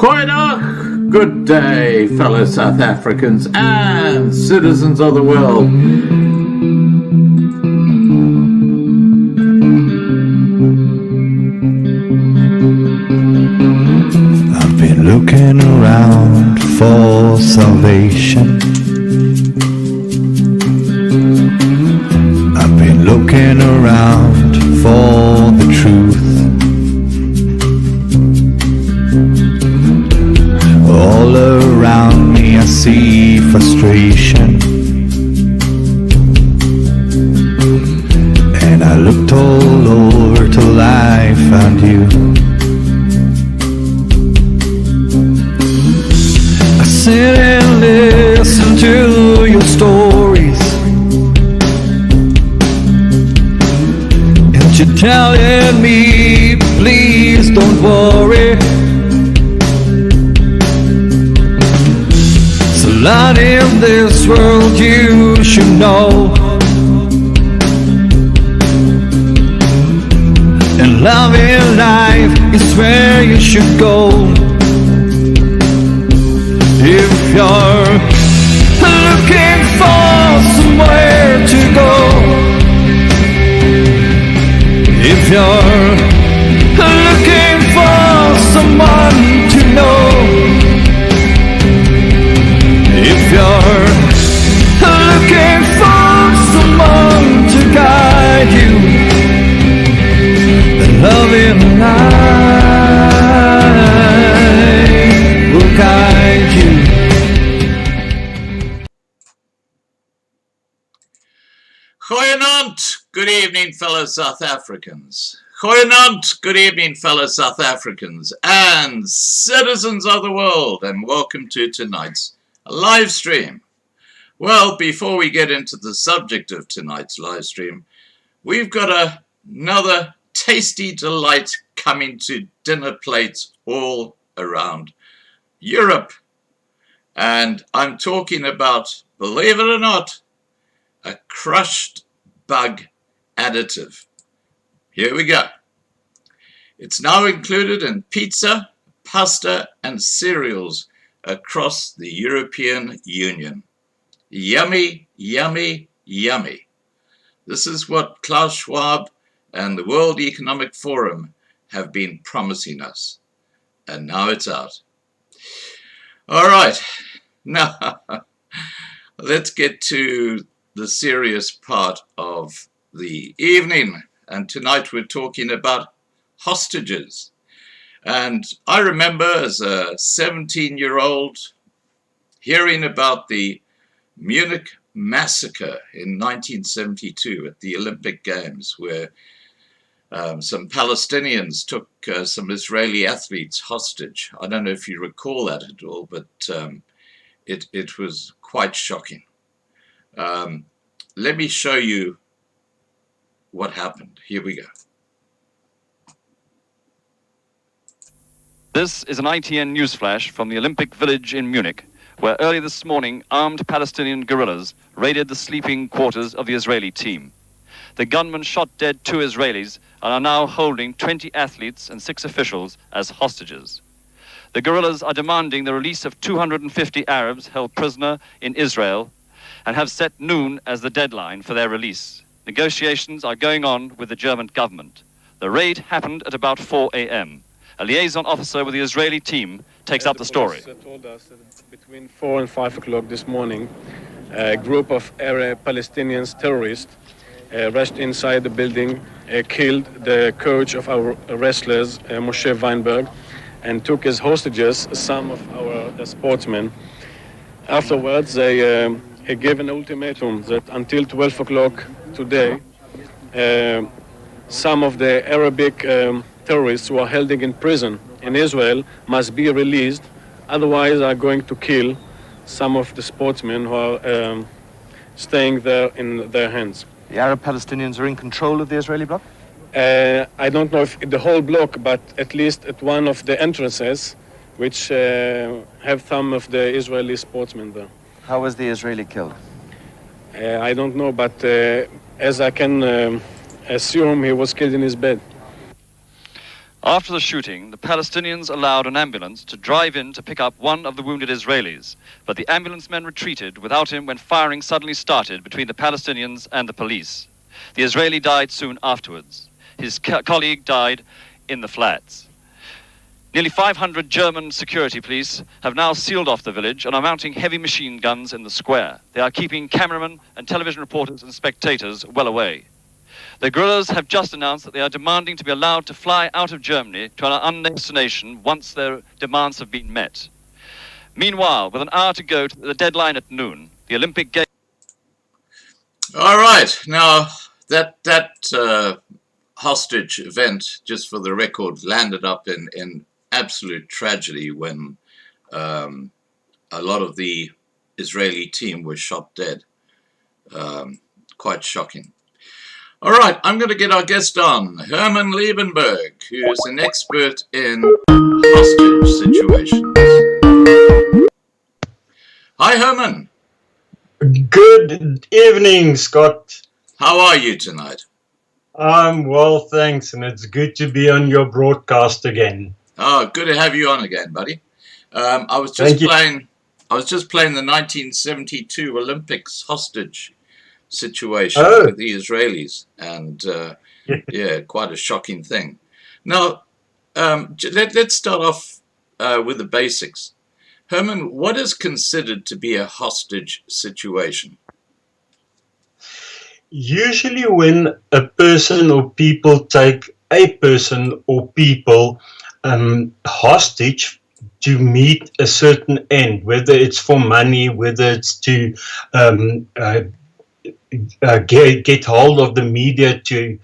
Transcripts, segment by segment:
Goeiedag, good day, fellow South Africans and citizens of the world. I've been looking around for salvation. I've been looking around for the truth. All around me I see frustration, and I looked all over till I found you. I sit and listen to your stories, and you're telling me, please don't worry. Lot in this world you should know, and love in life is where you should go. If you're looking for somewhere to go, if you're looking for someone to know, if you're looking for someone to guide you, then love in life will guide you. Goeienaand, good evening, fellow South Africans. Goeienaand, good evening, fellow South Africans and citizens of the world, and welcome to tonight's live stream. Well, before we get into the subject of tonight's live stream, we've got another tasty delight coming to dinner plates all around Europe. And I'm talking about, believe it or not, a crushed bug additive. Here we go. It's now included in pizza, pasta, and cereals across the European Union. Yummy, yummy, yummy. This is what Klaus Schwab and the World Economic Forum have been promising us. And now it's out. All right, now let's get to the serious part of the evening. And tonight we're talking about hostages. And I remember as a 17-year-old hearing about the Munich massacre in 1972 at the Olympic Games, where some Palestinians took some Israeli athletes hostage. I don't know if you recall that at all, but it was quite shocking. Let me show you what happened. Here we go. This is an ITN newsflash from the Olympic Village in Munich, where early this morning armed Palestinian guerrillas raided the sleeping quarters of the Israeli team. The gunmen shot dead 2 Israelis and are now holding 20 athletes and 6 officials as hostages. The guerrillas are demanding the release of 250 Arabs held prisoner in Israel and have set noon as the deadline for their release. Negotiations are going on with the German government. The raid happened at about 4 a.m. A liaison officer with the Israeli team takes up the story. The police told us that between 4 and 5 o'clock this morning, a group of Arab Palestinian terrorists rushed inside the building, killed the coach of our wrestlers, Moshe Weinberg, and took as hostages some of our sportsmen. Afterwards, they gave an ultimatum that until 12 o'clock today, some of the Arabic terrorists who are held in prison in Israel must be released, otherwise are going to kill some of the sportsmen who are staying there in their hands. The Arab Palestinians are in control of the Israeli bloc? I don't know if the whole block, but at least at one of the entrances, which have some of the Israeli sportsmen there. How was the Israeli killed? I don't know, but as I can assume, he was killed in his bed. After the shooting, the Palestinians allowed an ambulance to drive in to pick up one of the wounded Israelis, but the ambulance men retreated without him when firing suddenly started between the Palestinians and the police. The Israeli died soon afterwards. His colleague died in the flats. Nearly 500 German security police have now sealed off the village and are mounting heavy machine guns in the square. They are keeping cameramen and television reporters and spectators well away. The guerrillas have just announced that they are demanding to be allowed to fly out of Germany to an unnamed destination once their demands have been met. Meanwhile, with an hour to go to the deadline at noon, the Olympic Games... All right, now that hostage event, just for the record, landed up in absolute tragedy when a lot of the Israeli team was shot dead. Quite shocking. All right, I'm going to get our guest on, Hermann Liebenberg, who is an expert in hostage situations. Hi, Hermann. Good evening, Scott. How are you tonight? I'm well, thanks, and it's good to be on your broadcast again. Oh, good to have you on again, buddy. I was just playing the 1972 Olympics hostage situation with the Israelis, and yeah, quite a shocking thing. Now, let's start off with the basics. Hermann, what is considered to be a hostage situation? Usually when a person or people take a person or people hostage to meet a certain end, whether it's for money, whether it's to get hold of the media to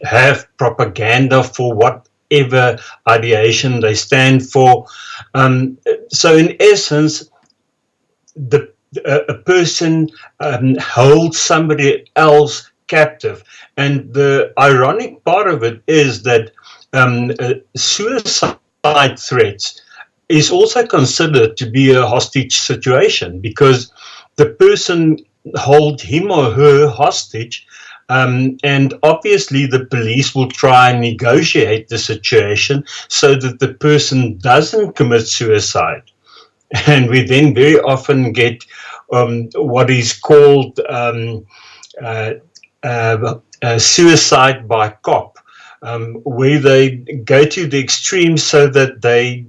have propaganda for whatever ideation they stand for. So in essence, a person holds somebody else captive. And the ironic part of it is that suicide threats is also considered to be a hostage situation, because the person hold him or her hostage, and obviously the police will try and negotiate the situation so that the person doesn't commit suicide. And we then very often get what is called suicide by cop, where they go to the extreme so that they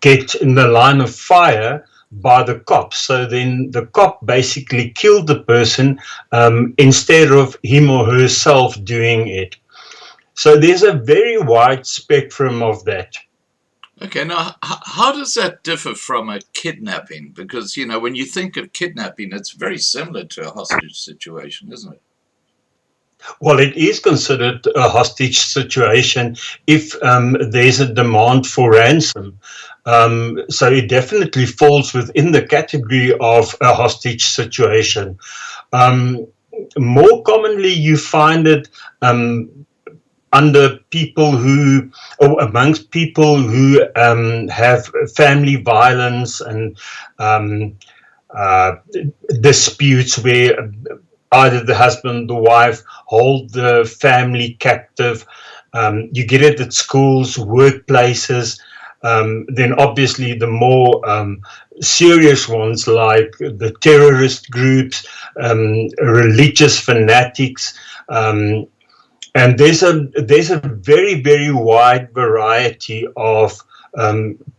get in the line of fire by the cops. So then the cop basically killed the person instead of him or herself doing it. So there's a very wide spectrum of that. Okay, now how does that differ from a kidnapping? Because, you know, when you think of kidnapping, it's very similar to a hostage situation, isn't it? Well, it is considered a hostage situation if there's a demand for ransom. So it definitely falls within the category of a hostage situation. More commonly, you find it under people who, or amongst people who have family violence and disputes where either the husband or the wife hold the family captive. You get it at schools, workplaces. Then obviously the more serious ones like the terrorist groups, religious fanatics, and there's a very, very wide variety of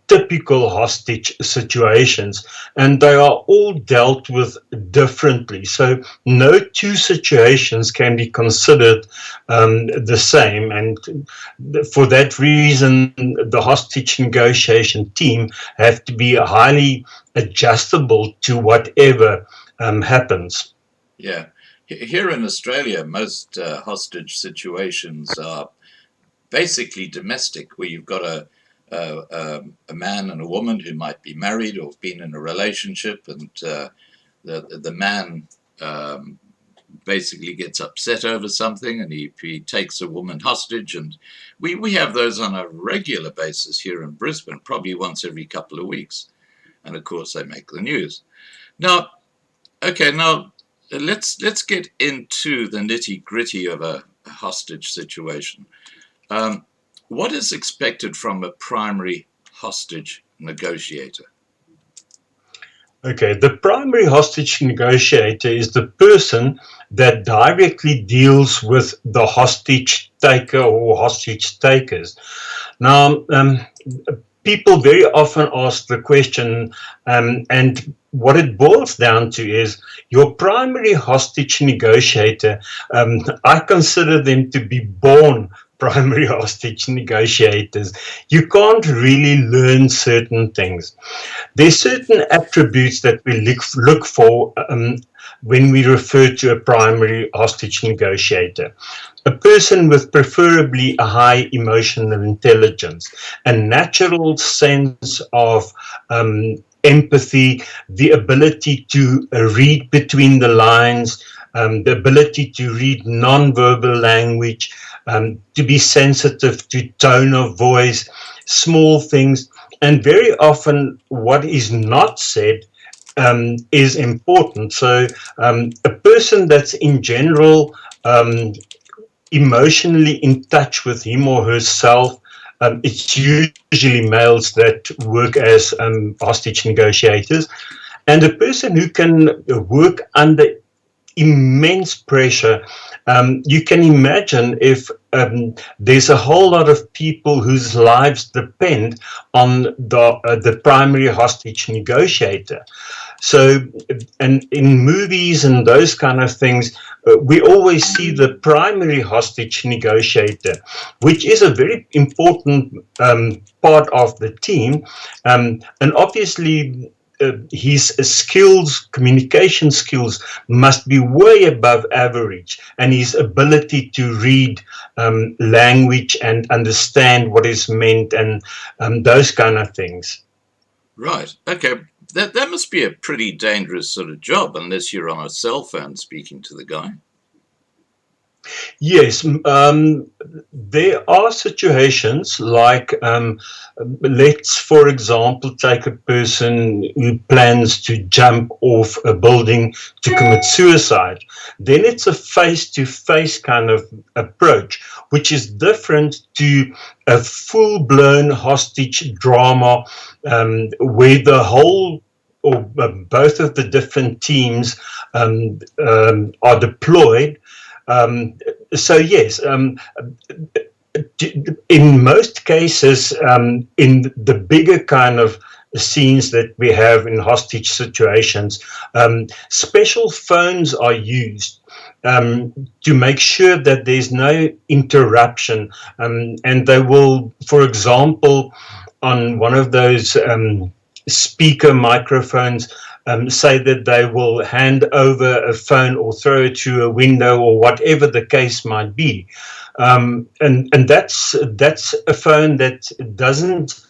typical hostage situations, and they are all dealt with differently. So no two situations can be considered the same, and for that reason the hostage negotiation team have to be highly adjustable to whatever happens. Yeah. Here in Australia, most hostage situations are basically domestic, where you've got a man and a woman who might be married or have been in a relationship, and the man basically gets upset over something, and he takes a woman hostage, and we have those on a regular basis here in Brisbane, probably once every couple of weeks, and of course they make the news. Now, okay, now let's get into the nitty-gritty of a hostage situation. What is expected from a primary hostage negotiator? Okay, the primary hostage negotiator is the person that directly deals with the hostage taker or hostage takers. Now, people very often ask the question, and what it boils down to is your primary hostage negotiator. I consider them to be born primary hostage negotiators. You can't really learn certain things. There's certain attributes that we look for when we refer to a primary hostage negotiator. A person with preferably a high emotional intelligence, a natural sense of empathy, the ability to read between the lines, the ability to read non-verbal language, to be sensitive to tone of voice, small things. And very often what is not said is important. So a person that's in general emotionally in touch with him or herself, it's usually males that work as hostage negotiators, and a person who can work under immense pressure. You can imagine if there's a whole lot of people whose lives depend on the primary hostage negotiator. So, and in movies and those kind of things, we always see the primary hostage negotiator, which is a very important part of the team. And obviously, his skills, communication skills, must be way above average, and his ability to read language and understand what is meant and those kind of things. Right. Okay. That must be a pretty dangerous sort of job, unless you're on a cell phone speaking to the guy. Yes, there are situations like, let's, for example, take a person who plans to jump off a building to commit suicide. Then it's a face-to-face kind of approach, which is different to a full-blown hostage drama where the whole or both of the different teams are deployed. So yes, in most cases, in the bigger kind of scenes that we have in hostage situations, special phones are used to make sure that there's no interruption, and they will, for example, on one of those speaker microphones, say that they will hand over a phone or throw it through a window or whatever the case might be. And that's a phone that doesn't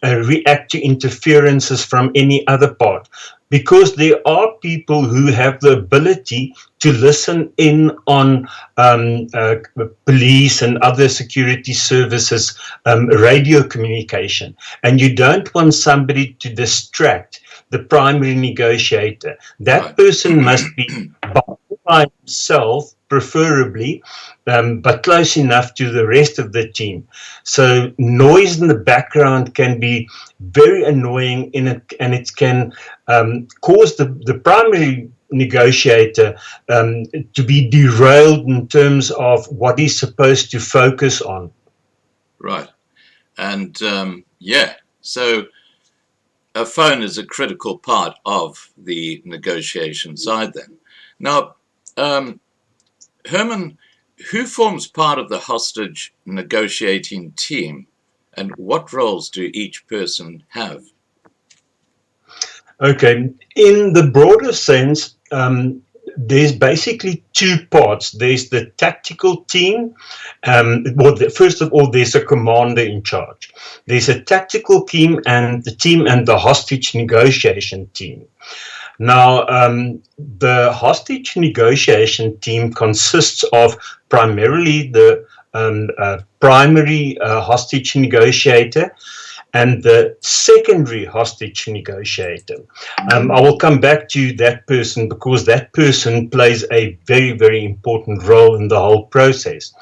react to interferences from any other part, because there are people who have the ability to listen in on police and other security services radio communication, and you don't want somebody to distract the primary negotiator. That person must be by himself, preferably, but close enough to the rest of the team. So noise in the background can be very annoying and it can cause the primary negotiator to be derailed in terms of what he's supposed to focus on. Right. And yeah, so a phone is a critical part of the negotiation side then. Now, Hermann, who forms part of the hostage negotiating team, and what roles do each person have? Okay, in the broader sense, there's basically two parts. There's the tactical team. First of all, there's a commander in charge. There's a tactical team and the hostage negotiation team. Now, the hostage negotiation team consists of primarily the primary hostage negotiator and the secondary hostage negotiator. I will come back to that person because that person plays a very, very important role in the whole process.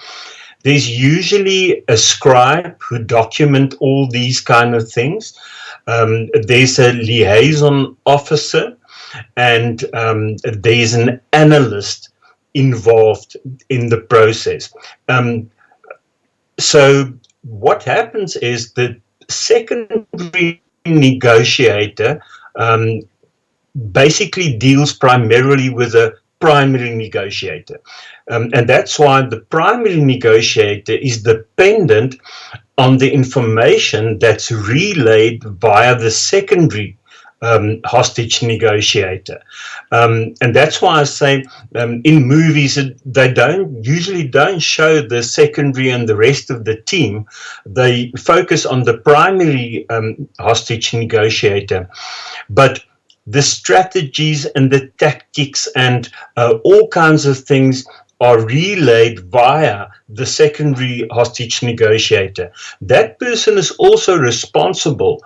There's usually a scribe who document all these kind of things. There's a liaison officer, and there's an analyst involved in the process. So what happens is the secondary negotiator basically deals primarily with a primary negotiator. And that's why the primary negotiator is dependent on the information that's relayed via the secondary hostage negotiator. And that's why I say in movies they usually don't show the secondary and the rest of the team. They focus on the primary hostage negotiator. But the strategies and the tactics and all kinds of things are relayed via the secondary hostage negotiator. That person is also responsible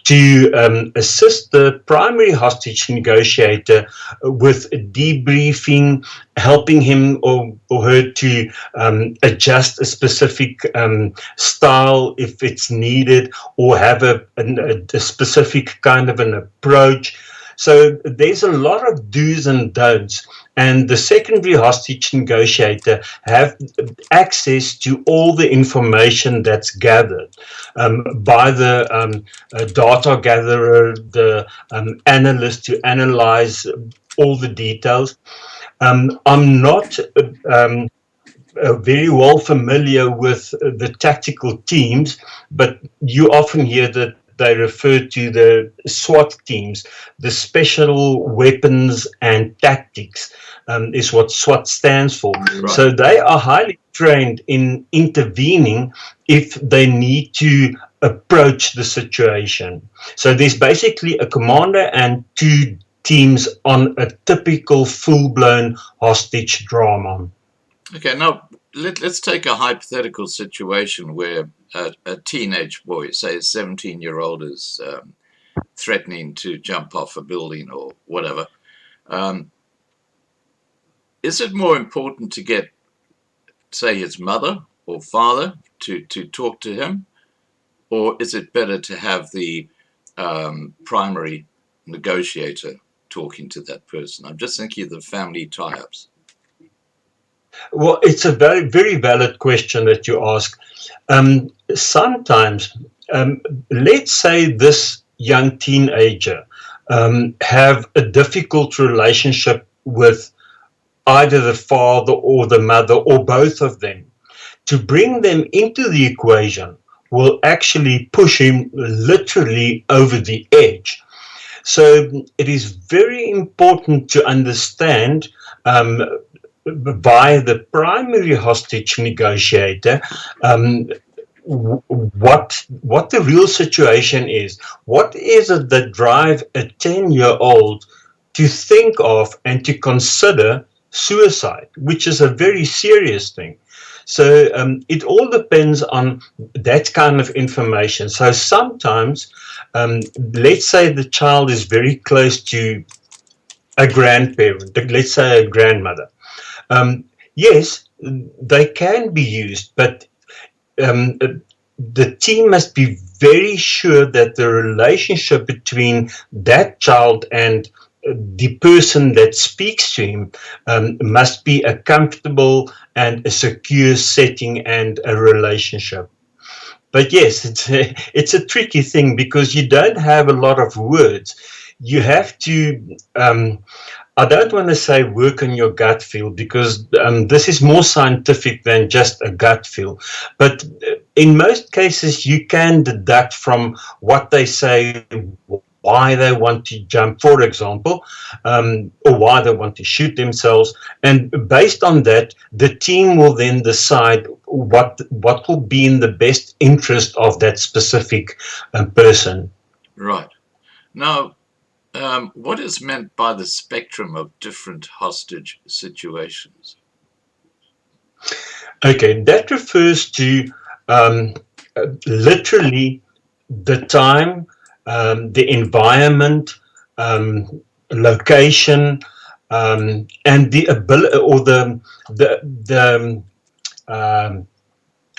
to assist the primary hostage negotiator with debriefing, helping him or her to adjust a specific style if it's needed, or have a specific kind of an approach. So there's a lot of do's and don'ts, and the secondary hostage negotiator have access to all the information that's gathered by the data gatherer, the analyst to analyze all the details. I'm not very well familiar with the tactical teams, but you often hear that they refer to the SWAT teams. The Special Weapons and Tactics is what SWAT stands for. Right. So they are highly trained in intervening if they need to approach the situation. So there's basically a commander and two teams on a typical full-blown hostage drama. Okay, now let's take a hypothetical situation where a teenage boy, say a 17-year-old, is threatening to jump off a building or whatever. Is it more important to get, say, his mother or father to talk to him, or is it better to have the primary negotiator talking to that person? I'm just thinking of the family tie-ups. Well, it's a very, very valid question that you ask. Sometimes, let's say this young teenager have a difficult relationship with either the father or the mother or both of them. To bring them into the equation will actually push him literally over the edge. So it is very important to understand by the primary hostage negotiator what the real situation is. What is it that drive a 10-year-old to think of and to consider suicide, which is a very serious thing. So it all depends on that kind of information. So sometimes, let's say the child is very close to a grandparent, let's say a grandmother. Yes, they can be used, but the team must be very sure that the relationship between that child and the person that speaks to him must be a comfortable and a secure setting and a relationship. But yes, it's a tricky thing because you don't have a lot of words. You have to, I don't want to say work on your gut feel because this is more scientific than just a gut feel. But in most cases, you can deduct from what they say why they want to jump, for example, or why they want to shoot themselves. And based on that, the team will then decide what will be in the best interest of that specific person. Right. Now, what is meant by the spectrum of different hostage situations? Okay, that refers to literally the time, the environment, location, and the ability or the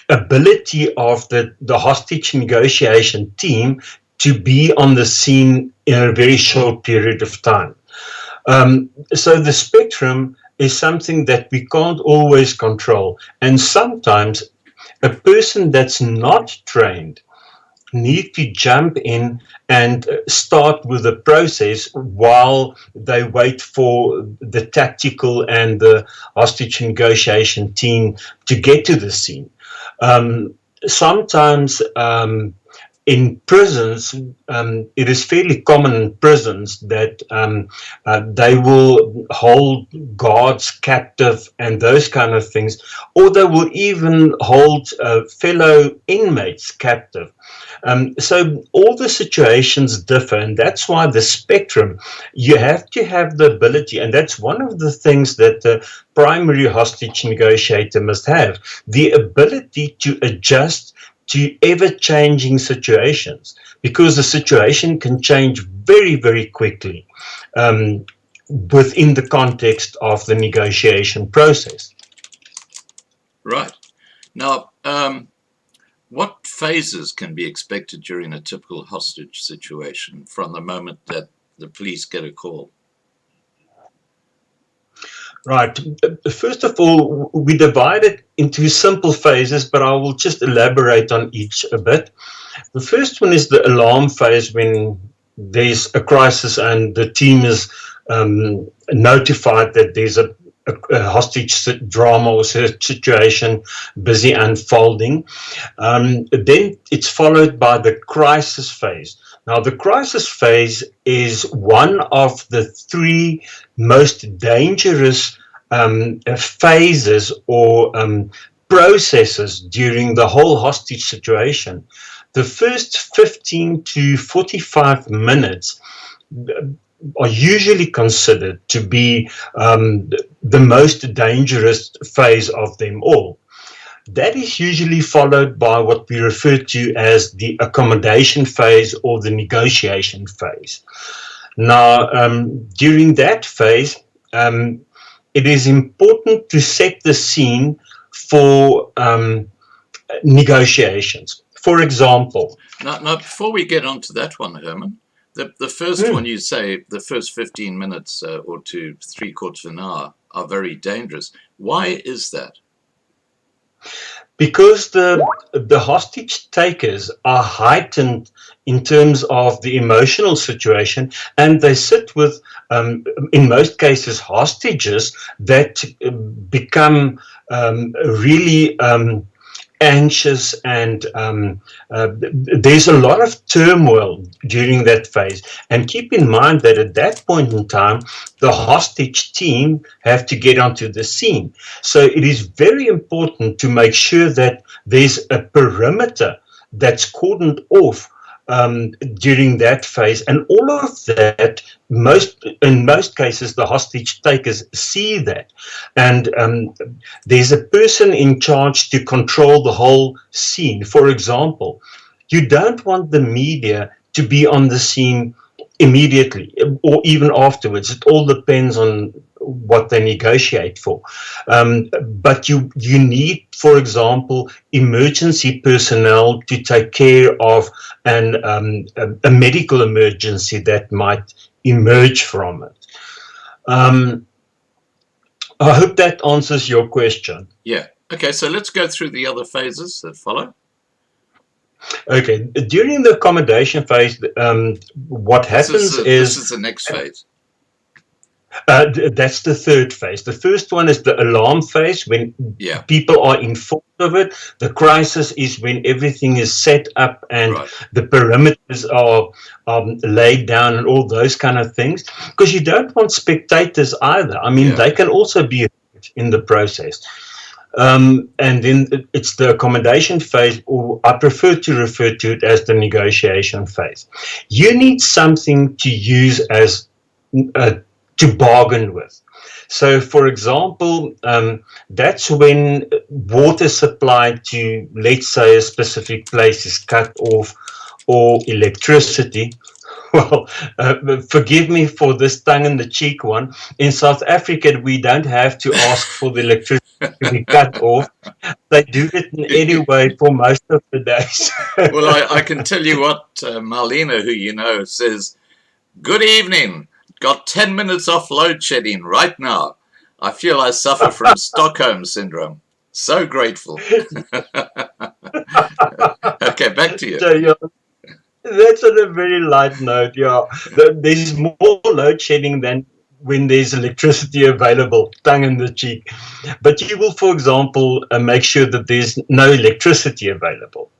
ability of the hostage negotiation team to be on the scene in a very short period of time. So the spectrum is something that we can't always control, and sometimes a person that's not trained need to jump in and start with the process while they wait for the tactical and the hostage negotiation team to get to the scene. Sometimes in prisons, it is fairly common in prisons that they will hold guards captive and those kind of things, or they will even hold fellow inmates captive. So all the situations differ, and that's why the spectrum, you have to have the ability, and that's one of the things that the primary hostage negotiator must have, the ability to adjust to ever-changing situations, because the situation can change very, very quickly within the context of the negotiation process. Right. Now, what phases can be expected during a typical hostage situation from the moment that the police get a call? Right. First of all, we divide it into simple phases, but I will just elaborate on each a bit. The first one is the alarm phase, when there's a crisis and the team is notified that there's a hostage drama or situation busy unfolding. Then it's followed by the crisis phase. Now, the crisis phase is one of the three most dangerous phases or processes during the whole hostage situation. The first 15 to 45 minutes are usually considered to be the most dangerous phase of them all. That is usually followed by what we refer to as the accommodation phase or the negotiation phase. Now, during that phase, it is important to set the scene for negotiations. For example, Now, before we get on to that one, Herman, the first one you say, the first 15 minutes or to 3/4 of an hour are very dangerous. Why is that? Because the hostage takers are heightened in terms of the emotional situation, and they sit with, in most cases, hostages that become really anxious, and there's a lot of turmoil during that phase. And keep in mind that at that point in time, the hostage team have to get onto the scene. So it is very important to make sure that there's a perimeter that's cordoned off during that phase, and all of that, in most cases, the hostage takers see that, and there's a person in charge to control the whole scene. For example, you don't want the media to be on the scene immediately or even afterwards. It all depends on what they negotiate for. But you need, for example, emergency personnel to take care of a medical emergency that might emerge from it. I hope that answers your question. Yeah. Okay, so let's go through the other phases that follow. Okay, during the accommodation phase, what happens this is the next phase. That's the third phase. The first one is the alarm phase, when people are informed of it. The crisis is when everything is set up and the perimeters are laid down and all those kind of things, because you don't want spectators either. I mean, they can also be in the process. And then it's the accommodation phase, or I prefer to refer to it as the negotiation phase. You need something to use as to bargain with. So, for example, that's when water supply to, let's say, a specific place is cut off, or electricity. Well, forgive me for this tongue-in-the-cheek one. In South Africa, we don't have to ask for the electricity to be cut off. They do it in any way for most of the days. Well, I can tell you what Marlena, who you know, says, good evening. Got 10 minutes off load shedding right now. I feel I suffer from Stockholm Syndrome. So grateful. Okay, back to you. So, yeah, that's on a very light note, yeah. There's more load shedding than when there's electricity available, tongue in the cheek. But you will, for example, make sure that there's no electricity available.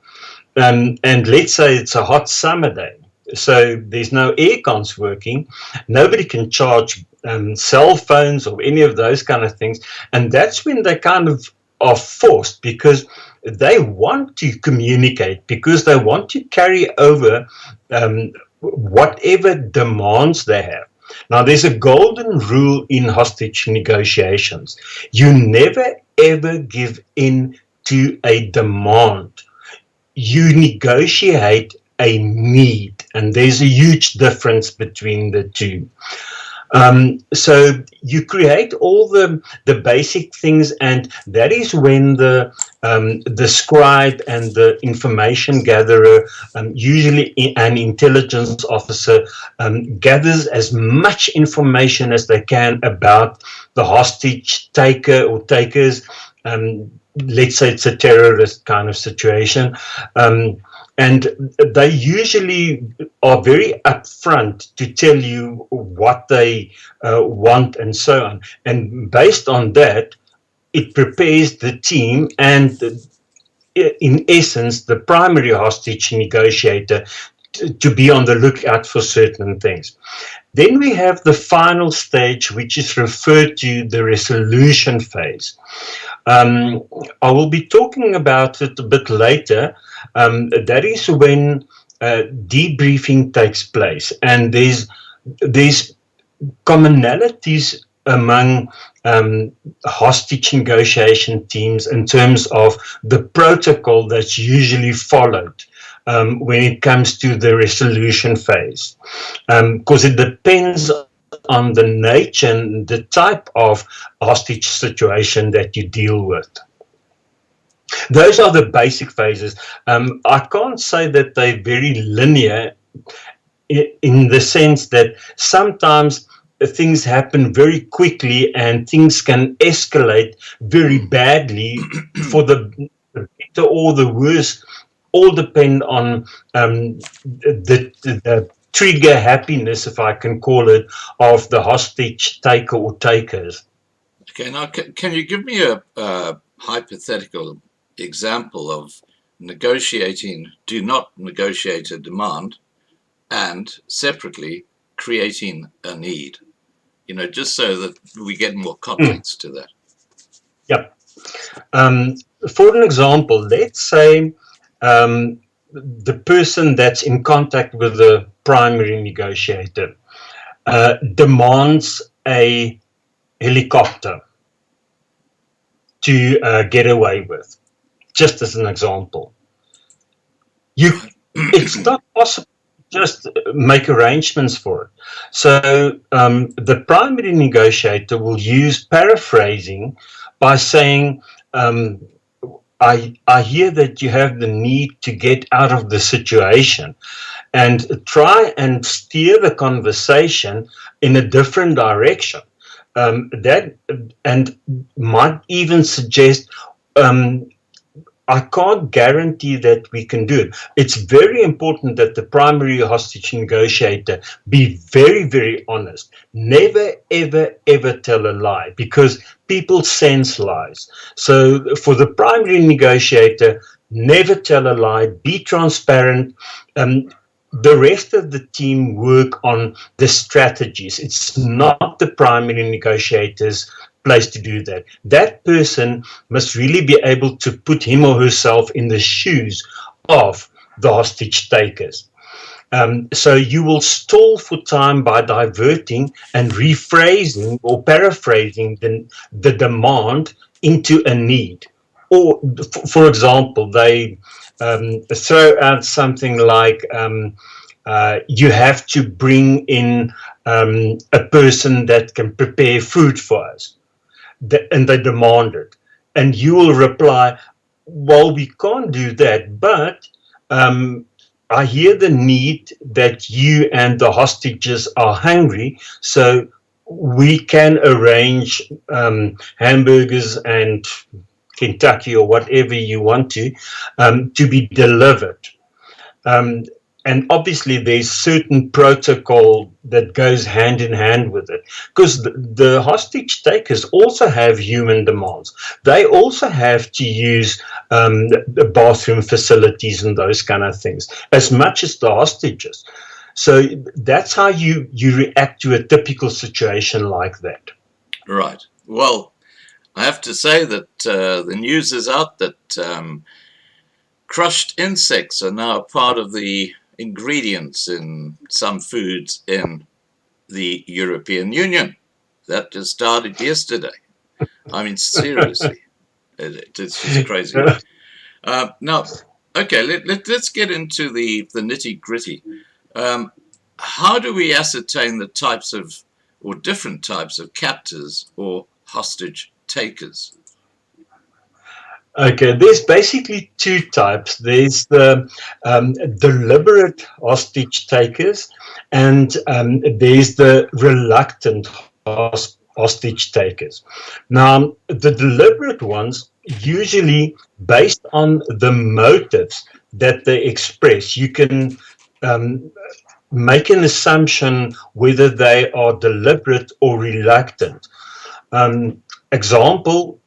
And let's say it's a hot summer day, so there's no air cons working. Nobody can charge cell phones or any of those kind of things. And that's when they kind of are forced, because they want to communicate, because they want to carry over whatever demands they have. Now, there's a golden rule in hostage negotiations. You never, ever give in to a demand. You negotiate a need, and there's a huge difference between the two. So you create all the basic things, and that is when the scribe and the information gatherer, usually an intelligence officer, gathers as much information as they can about the hostage taker or takers. Let's say it's a terrorist kind of situation. And they usually are very upfront to tell you what they want and so on. And based on that, it prepares the team and, in essence, the primary hostage negotiator to be on the lookout for certain things. Then we have the final stage, which is referred to the resolution phase. I will be talking about it a bit later. That is when debriefing takes place, and there's commonalities among hostage negotiation teams in terms of the protocol that's usually followed when it comes to the resolution phase, because it depends on the nature and the type of hostage situation that you deal with. Those are the basic phases. I can't say that they're very linear in the sense that sometimes things happen very quickly and things can escalate very badly for the better or the worse. All depend on the trigger happiness, if I can call it, of the hostage taker or takers. Okay, now can you give me a hypothetical example of negotiating, do not negotiate a demand, and separately creating a need? You know, just so that we get more context to that. Yep. For an example, let's say the person that's in contact with the primary negotiator demands a helicopter to get away with, just as an example. It's not possible to just make arrangements for it. So the primary negotiator will use paraphrasing by saying, I hear that you have the need to get out of the situation, and try and steer the conversation in a different direction. That and might even suggest, I can't guarantee that we can do it. It's very important that the primary hostage negotiator be very, very honest. Never, ever, ever tell a lie, because people sense lies. So for the primary negotiator, never tell a lie, be transparent. The rest of the team work on the strategies. It's not the primary negotiator's place to do that. That person must really be able to put him or herself in the shoes of the hostage takers. So you will stall for time by diverting and rephrasing or paraphrasing the demand into a need, or for example, they throw out something like you have to bring in a person that can prepare food for us, and they demand it. And you will reply, well, we can't do that, but I hear the need that you and the hostages are hungry, so we can arrange hamburgers and Kentucky or whatever you want to be delivered. Um, and obviously there's certain protocol that goes hand in hand with it, because the hostage takers also have human demands. They also have to use the bathroom facilities and those kind of things as much as the hostages. So that's how you react to a typical situation like that. Right. Well, I have to say that the news is out that crushed insects are now part of the ingredients in some foods in the European Union. That just started yesterday. I mean, seriously, it's just crazy. Now, okay, let's get into the nitty gritty. How do we ascertain the types of, or different types of captors or hostage takers? Okay, there's basically two types. There's the deliberate hostage takers, and there's the reluctant hostage takers. Now, the deliberate ones, usually based on the motives that they express, you can make an assumption whether they are deliberate or reluctant. Example,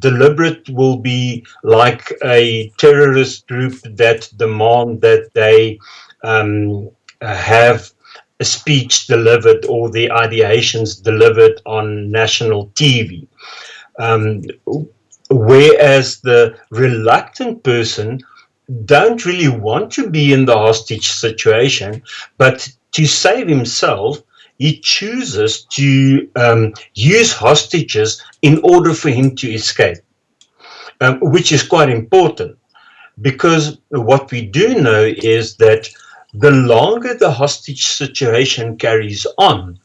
deliberate will be like a terrorist group that demand that they have a speech delivered or the ideations delivered on national TV. Whereas the reluctant person don't really want to be in the hostage situation, but to save himself, he chooses to use hostages in order for him to escape, which is quite important, because what we do know is that the longer the hostage situation carries on,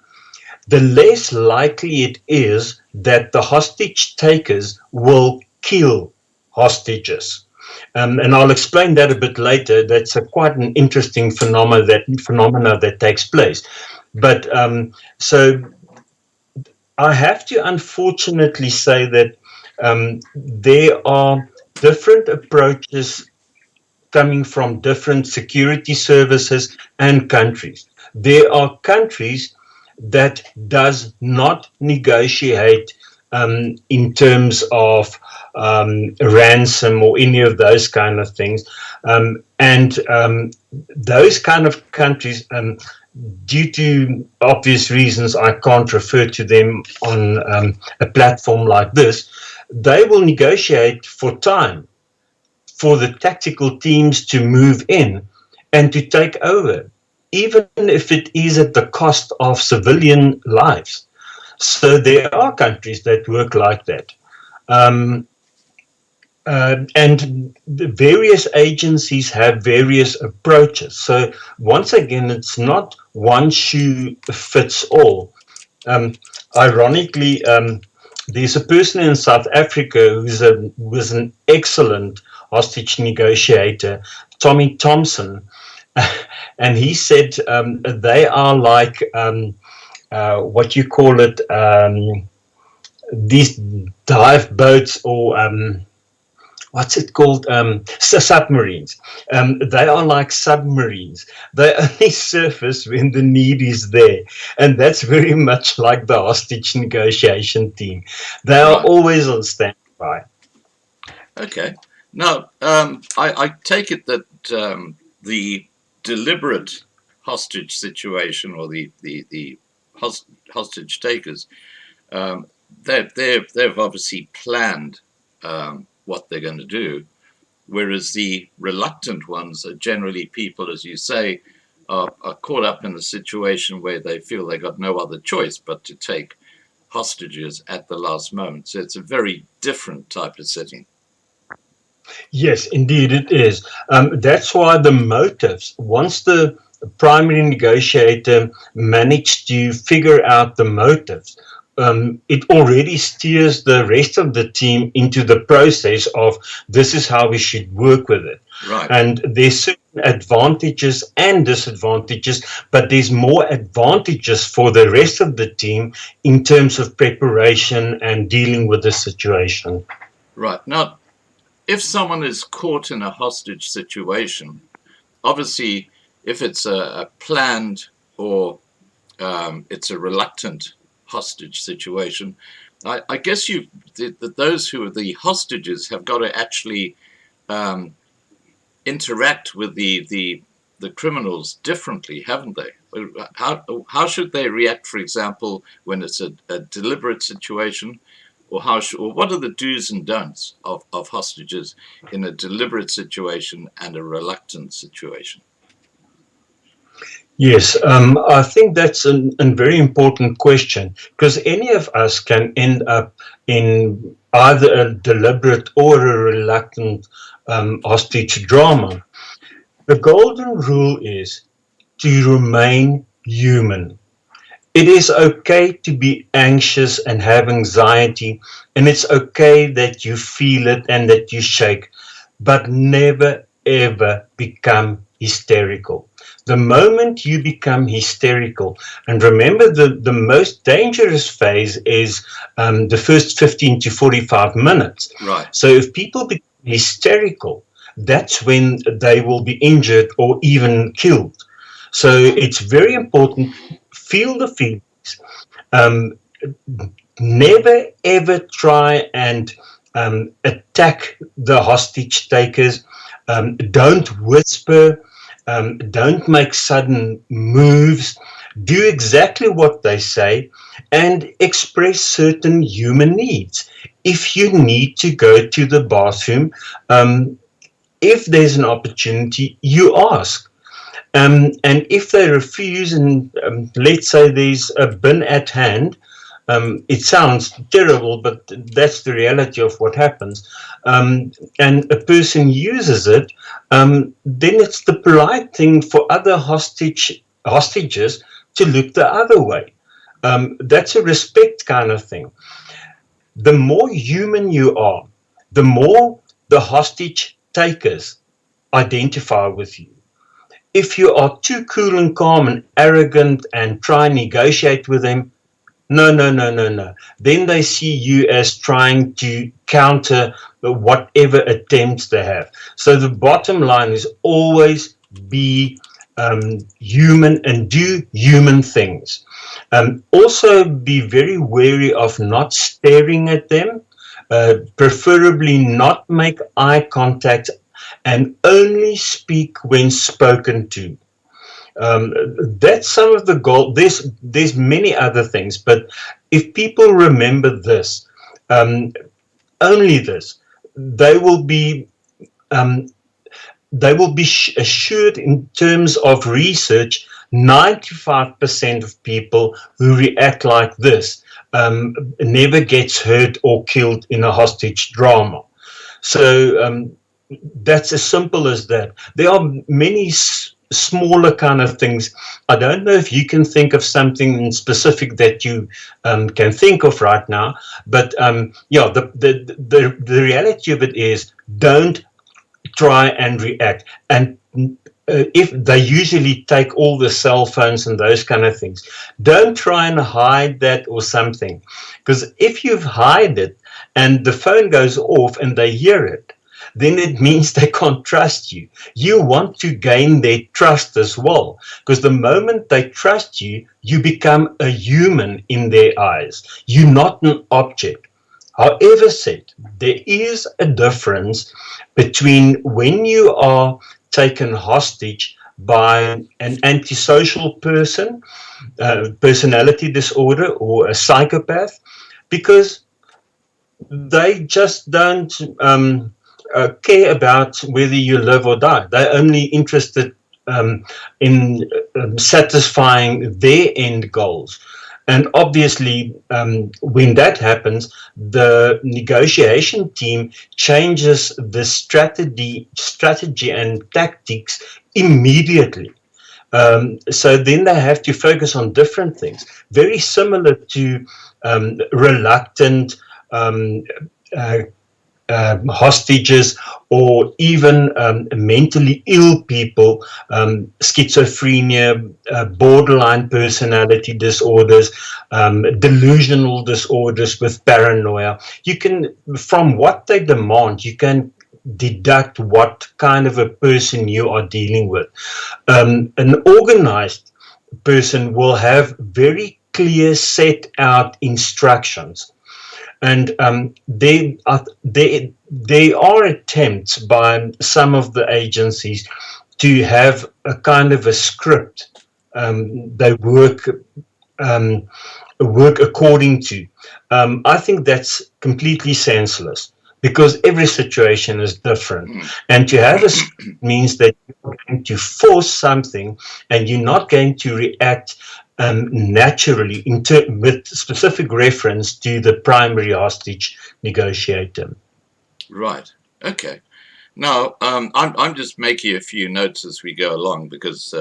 the less likely it is that the hostage takers will kill hostages. And I'll explain that a bit later. That's quite an interesting phenomena that takes place. But so I have to unfortunately say that there are different approaches coming from different security services and countries. There are countries that does not negotiate in terms of ransom or any of those kind of things. And those kind of countries, due to obvious reasons, I can't refer to them on a platform like this, they will negotiate for time for the tactical teams to move in and to take over, even if it is at the cost of civilian lives. So there are countries that work like that. And the various agencies have various approaches. So once again, it's not one shoe fits all. Ironically, there's a person in South Africa who was an excellent hostage negotiator, Tommy Thompson, and he said they are like what you call it, these dive boats, or what's it called? Submarines. They are like submarines. They only surface when the need is there. And that's very much like the hostage negotiation team. They are always on standby. Okay. Now, I take it that the deliberate hostage situation, or the hostage takers, they've obviously planned what they're going to do, whereas the reluctant ones are generally people, as you say, are caught up in a situation where they feel they got no other choice but to take hostages at the last moment. So it's a very different type of setting. Yes, indeed it is. That's why the motives, once the primary negotiator managed to figure out the motives, it already steers the rest of the team into the process of this is how we should work with it. Right. And there's certain advantages and disadvantages, but there's more advantages for the rest of the team in terms of preparation and dealing with the situation. Right. Now, if someone is caught in a hostage situation, obviously, if it's a planned or it's a reluctant hostage situation, I guess those who are the hostages have got to actually interact with the criminals differently, haven't they? How should they react, for example, when it's a deliberate situation? Or what are the do's and don'ts of hostages in a deliberate situation and a reluctant situation? Yes, I think that's a very important question because any of us can end up in either a deliberate or a reluctant hostage drama. The golden rule is to remain human. It is okay to be anxious and have anxiety, and it's okay that you feel it and that you shake, but never ever become hysterical. The moment you become hysterical, and remember the most dangerous phase is the first 15 to 45 minutes. Right. So if people become hysterical, that's when they will be injured or even killed. So it's very important, feel the feelings. Never ever try and attack the hostage takers. Don't whisper. Don't make sudden moves. Do exactly what they say and express certain human needs. If you need to go to the bathroom, if there's an opportunity, you ask. And if they refuse, and let's say there's a bin at hand, it sounds terrible, but that's the reality of what happens. And a person uses it, then it's the polite thing for other hostages to look the other way. That's a respect kind of thing. The more human you are, the more the hostage takers identify with you. If you are too cool and calm and arrogant and try and negotiate with them, no. Then they see you as trying to counter whatever attempts they have. So the bottom line is always be human and do human things. Also be very wary of not staring at them, preferably not make eye contact and only speak when spoken to. That's some of the goal. There's many other things, but if people remember this, only this, they will be assured in terms of research. 95% of people who react like this never gets hurt or killed in a hostage drama. So that's as simple as that. There are many smaller kind of things. I don't know if you can think of something specific that you can think of right now, but yeah, the reality of it is don't try and react. And if they usually take all the cell phones and those kind of things, don't try and hide that or something, because if you hide it and the phone goes off and they hear it, then it means they can't trust you. You want to gain their trust as well, because the moment they trust you, you become a human in their eyes. You're not an object. However said, there is a difference between when you are taken hostage by an antisocial person, personality disorder, or a psychopath, because they just don't care about whether you live or die. They're only interested in satisfying their end goals. And obviously, when that happens, the negotiation team changes the strategy and tactics immediately. So then they have to focus on different things, very similar to reluctant uh, hostages, or even mentally ill people, schizophrenia, borderline personality disorders, delusional disorders with paranoia. You can, from what they demand, you can deduct what kind of a person you are dealing with. An organized person will have very clear set out instructions, and there are attempts by some of the agencies to have a kind of a script they work according to. I think that's completely senseless, because every situation is different. And to have a script means that you're going to force something, and you're not going to react naturally with specific reference to the primary hostage negotiator. Right. Okay. Now, I'm just making a few notes as we go along, because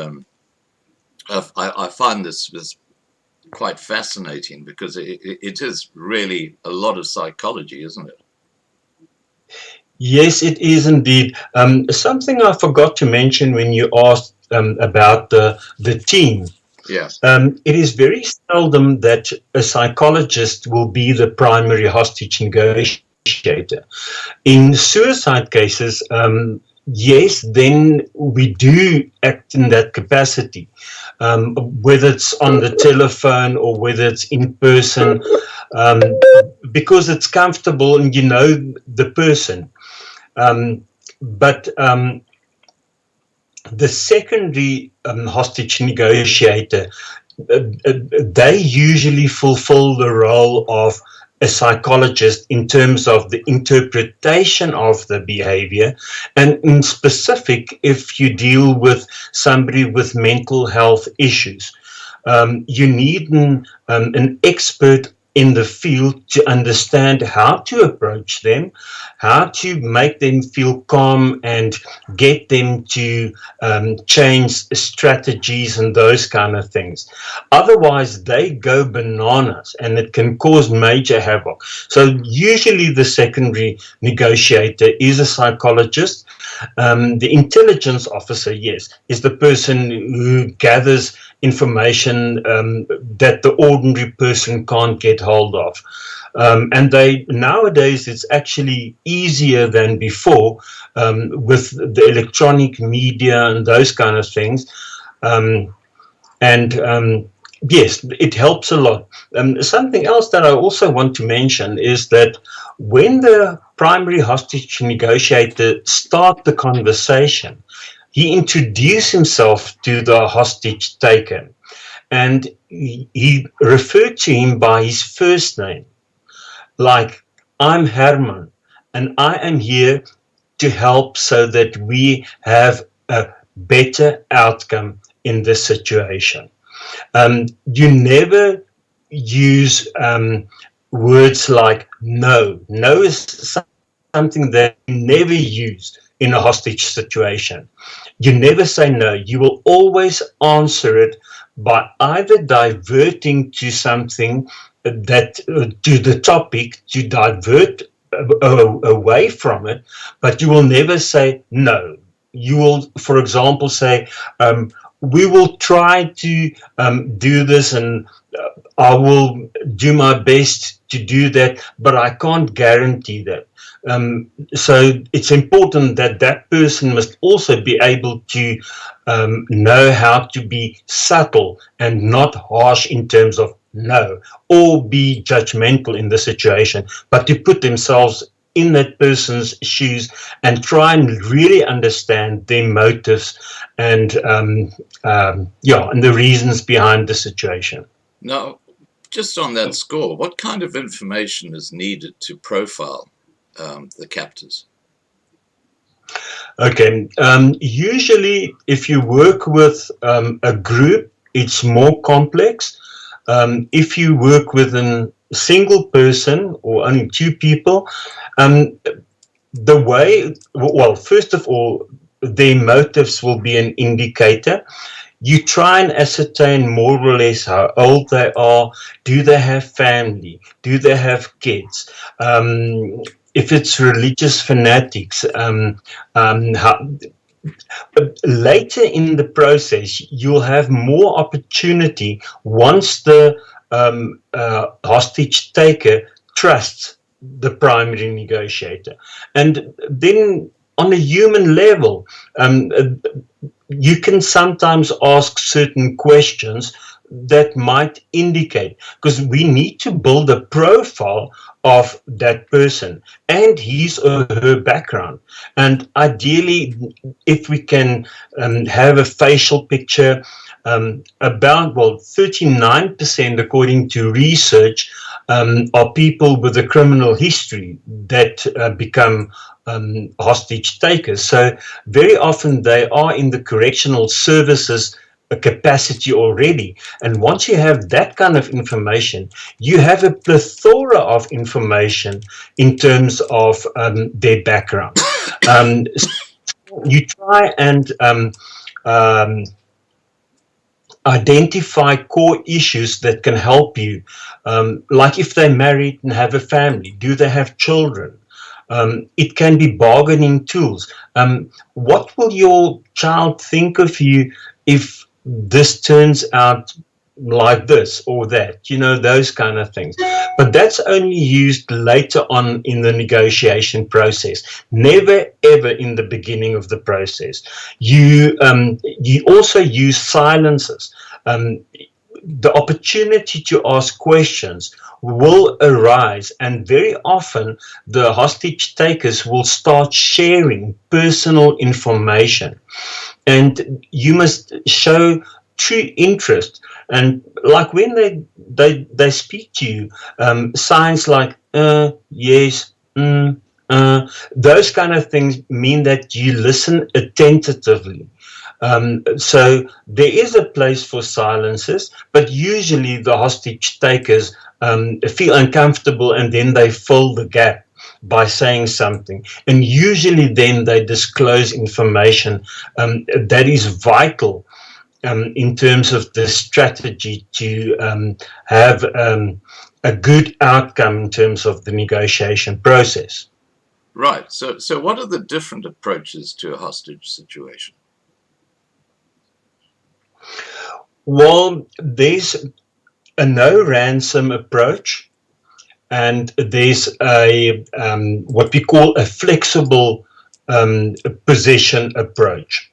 I find this quite fascinating, because it is really a lot of psychology, isn't it? Yes, it is indeed. Something I forgot to mention when you asked about the team. Yeah. It is very seldom that a psychologist will be the primary hostage negotiator. In suicide cases, yes, then we do act in that capacity, whether it's on the telephone or whether it's in person, because it's comfortable and you know the person. But the secondary hostage negotiator, they usually fulfill the role of a psychologist in terms of the interpretation of the behavior, and in specific, if you deal with somebody with mental health issues, you need an expert in the field to understand how to approach them, how to make them feel calm and get them to change strategies and those kind of things. Otherwise, they go bananas and it can cause major havoc. So usually the secondary negotiator is a psychologist. The intelligence officer, yes, is the person who gathers information that the ordinary person can't get hold of. And nowadays it's actually easier than before with the electronic media and those kind of things. Yes, it helps a lot. Something else that I also want to mention is that when the primary hostage negotiator starts the conversation, he introduced himself to the hostage taker, and he referred to him by his first name, like, I'm Hermann, and I am here to help so that we have a better outcome in this situation. You never use words like no. No is something that you never use in a hostage situation. You never say no. You will always answer it by either diverting to something that to the topic, to divert away from it, but you will never say no. You will, for example, say, we will try to do this, and I will do my best to do that, but I can't guarantee that. So it's important that that person must also be able to know how to be subtle and not harsh in terms of no, or be judgmental in the situation, but to put themselves in that person's shoes and try and really understand their motives and and the reasons behind the situation. Now, just on that score, what kind of information is needed to profile the captors? Okay, usually if you work with a group, it's more complex. If you work with a single person or only two people, the way, well, first of all, their motives will be an indicator. You try and ascertain more or less how old they are. Do they have family? Do they have kids? If it's religious fanatics, later in the process, you'll have more opportunity once the hostage taker trusts the primary negotiator. And then on a human level, you can sometimes ask certain questions that might indicate, because we need to build a profile of that person and his or her background. And ideally, if we can have a facial picture, about, well, 39%, according to research, are people with a criminal history that become hostage takers. So very often they are in the correctional services capacity already. And once you have that kind of information, you have a plethora of information in terms of their background. You try and identify core issues that can help you, like if they're married and have a family, do they have children? It can be bargaining tools. What will your child think of you if this turns out like this or that? You know, those kind of things. But that's only used later on in the negotiation process, never ever in the beginning of the process. You also use silences. The opportunity to ask questions will arise, and very often the hostage takers will start sharing personal information, and you must show true interest. And like when they speak to you, signs like yes, those kind of things mean that you listen attentively. So there is a place for silences, but usually the hostage takers feel uncomfortable, and then they fill the gap by saying something. And usually then they disclose information that is vital in terms of the strategy to have a good outcome in terms of the negotiation process. Right. So what are the different approaches to a hostage situation? Well, there's a no ransom approach, and there's a what we call a flexible possession approach.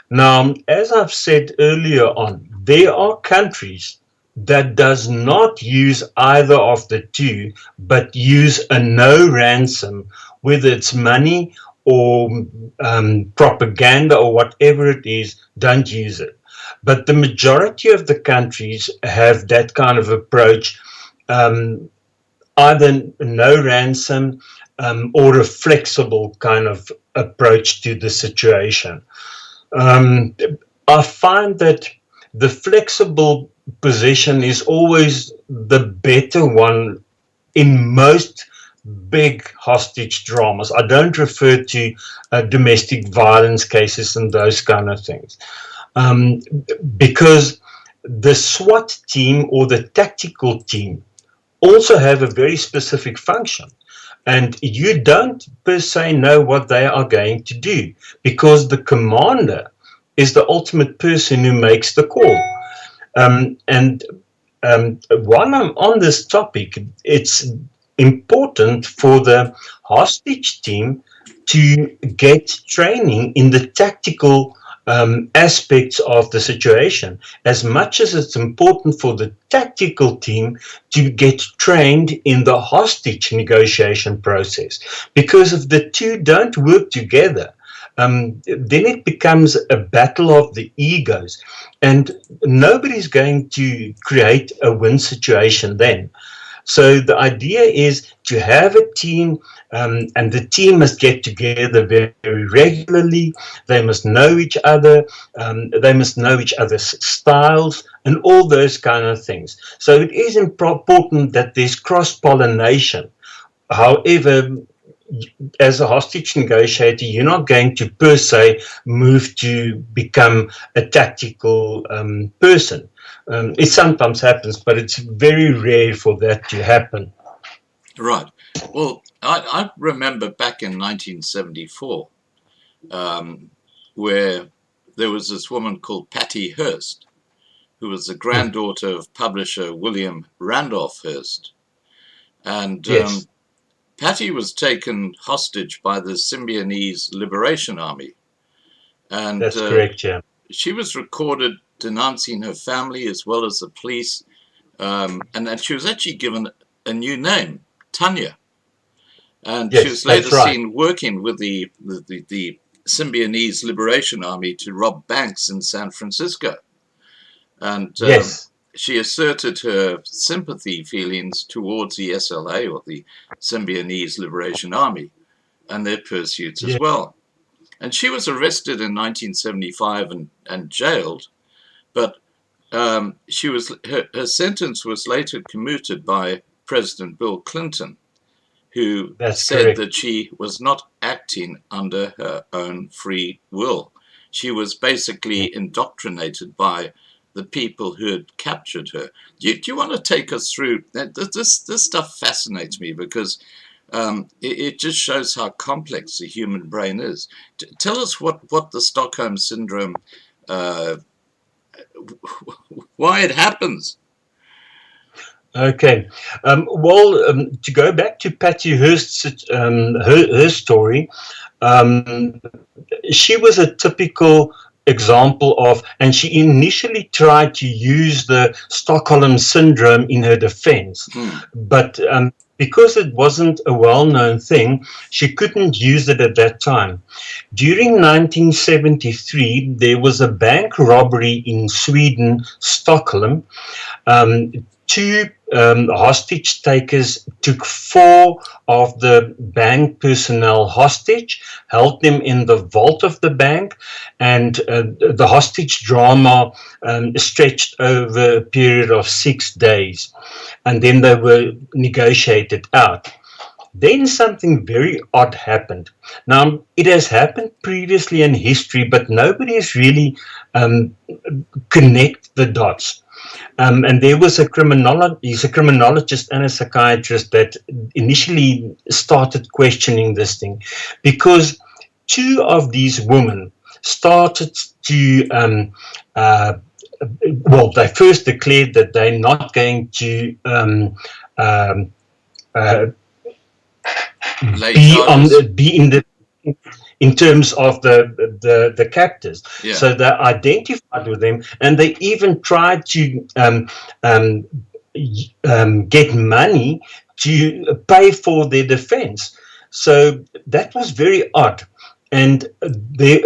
Now, as I've said earlier on, there are countries that does not use either of the two, but use a no ransom, whether it's money or propaganda or whatever it is, don't use it. But the majority of the countries have that kind of approach, either no ransom or a flexible kind of approach to the situation. I find that the flexible position is always the better one in most big hostage dramas. I don't refer to domestic violence cases and those kind of things. Because the SWAT team or the tactical team also have a very specific function, and you don't per se know what they are going to do, because the commander is the ultimate person who makes the call. While I'm on this topic, it's important for the hostage team to get training in the tactical aspects of the situation, as much as it's important for the tactical team to get trained in the hostage negotiation process. Because if the two don't work together, then it becomes a battle of the egos, and nobody's going to create a win situation then. So the idea is to have a team, and the team must get together very regularly. They must know each other. They must know each other's styles and all those kind of things. So it is important that there's cross-pollination. However, as a hostage negotiator, you're not going to per se move to become a tactical person. It sometimes happens, but it's very rare for that to happen. Right. Well, I remember back in 1974, where there was this woman called Patty Hearst, who was the granddaughter of publisher William Randolph Hearst. And Yes. Patty was taken hostage by the Symbionese Liberation Army. And That's correct, yeah. she was recorded denouncing her family as well as the police. And then she was actually given a new name, Tanya. And Yes, she was later that's right. seen working with the Symbionese Liberation Army to rob banks in San Francisco. And Yes. she asserted her sympathy feelings towards the SLA, or the Symbionese Liberation Army, and their pursuits as well. And she was arrested in 1975 and jailed, but her sentence was later commuted by President Bill Clinton, who That's said correct. that she was not acting under her own free will. She was basically indoctrinated by the people who had captured her. Do you want to take us through this stuff? Fascinates me because it just shows how complex the human brain is. Tell us what the Stockholm Syndrome, why it happens. Okay. To go back to Patty Hearst's her story, she was a typical example of, and she initially tried to use the Stockholm Syndrome in her defense, but because it wasn't a well-known thing, she couldn't use it at that time. During 1973, there was a bank robbery in Sweden, Stockholm. Two hostage takers took 4 of the bank personnel hostage, held them in the vault of the bank, and the hostage drama stretched over a period of 6 days, and then they were negotiated out. Then something very odd happened. Now, it has happened previously in history, but nobody has really connect the dots. And there was he's a criminologist and a psychiatrist that initially started questioning this thing, because 2 of these women started to, they first declared that they're not going to in terms of the captors. Yeah. So they identified with them, and they even tried to get money to pay for their defense. So that was very odd. And they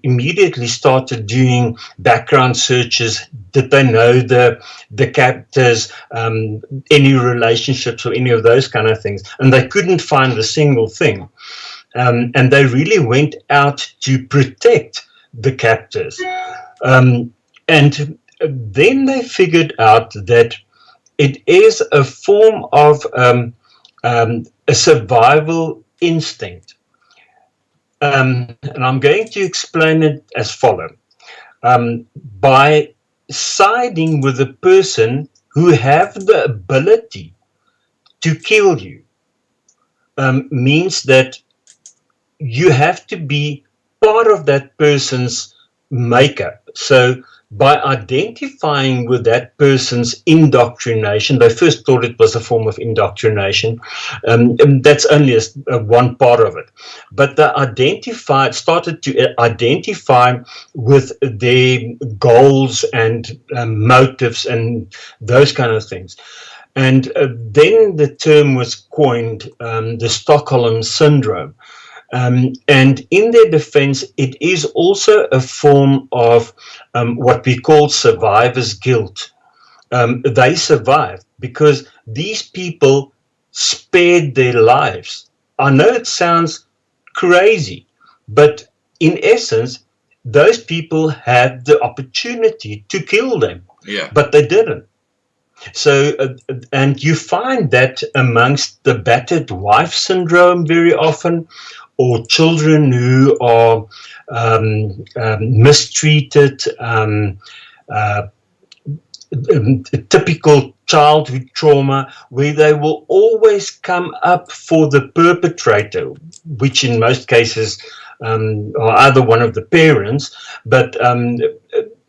immediately started doing background searches. Did they know the captors, any relationships or any of those kind of things? And they couldn't find a single thing. And they really went out to protect the captors. And then they figured out that it is a form of a survival instinct. And I'm going to explain it as follows. By siding with a person who have the ability to kill you means that you have to be part of that person's makeup. So by identifying with that person's indoctrination, they first thought it was a form of indoctrination, and that's only one part of it. But they started to identify with their goals and motives and those kind of things. And then the term was coined, the Stockholm Syndrome. And in their defense, it is also a form of what we call survivor's guilt. They survived because these people spared their lives. I know it sounds crazy, but in essence, those people had the opportunity to kill them, Yeah. but they didn't. So, and you find that amongst the battered wife syndrome very often, or children who are mistreated, typical childhood trauma, where they will always come up for the perpetrator, which in most cases are either one of the parents, but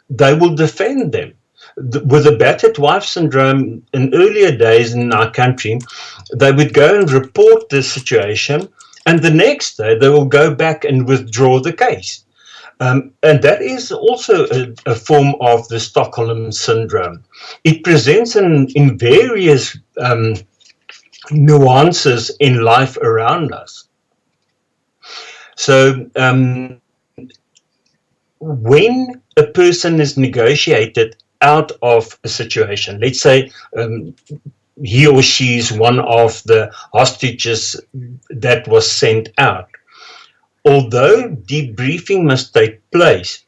they will defend them. With the battered wife syndrome, in earlier days in our country, they would go and report the situation, and the next day they will go back and withdraw the case. And that is also a form of the Stockholm Syndrome. It presents in various nuances in life around us. So when a person is negotiated out of a situation, let's say he or she is one of the hostages that was sent out, although debriefing must take place,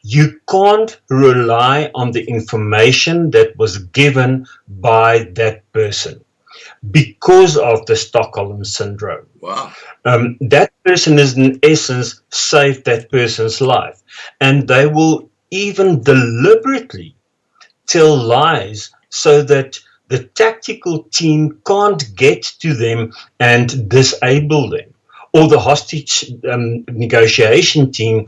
you can't rely on the information that was given by that person because of the Stockholm Syndrome. Wow. That person is in essence saved that person's life, and they will even deliberately tell lies so that the tactical team can't get to them and disable them, or the hostage negotiation team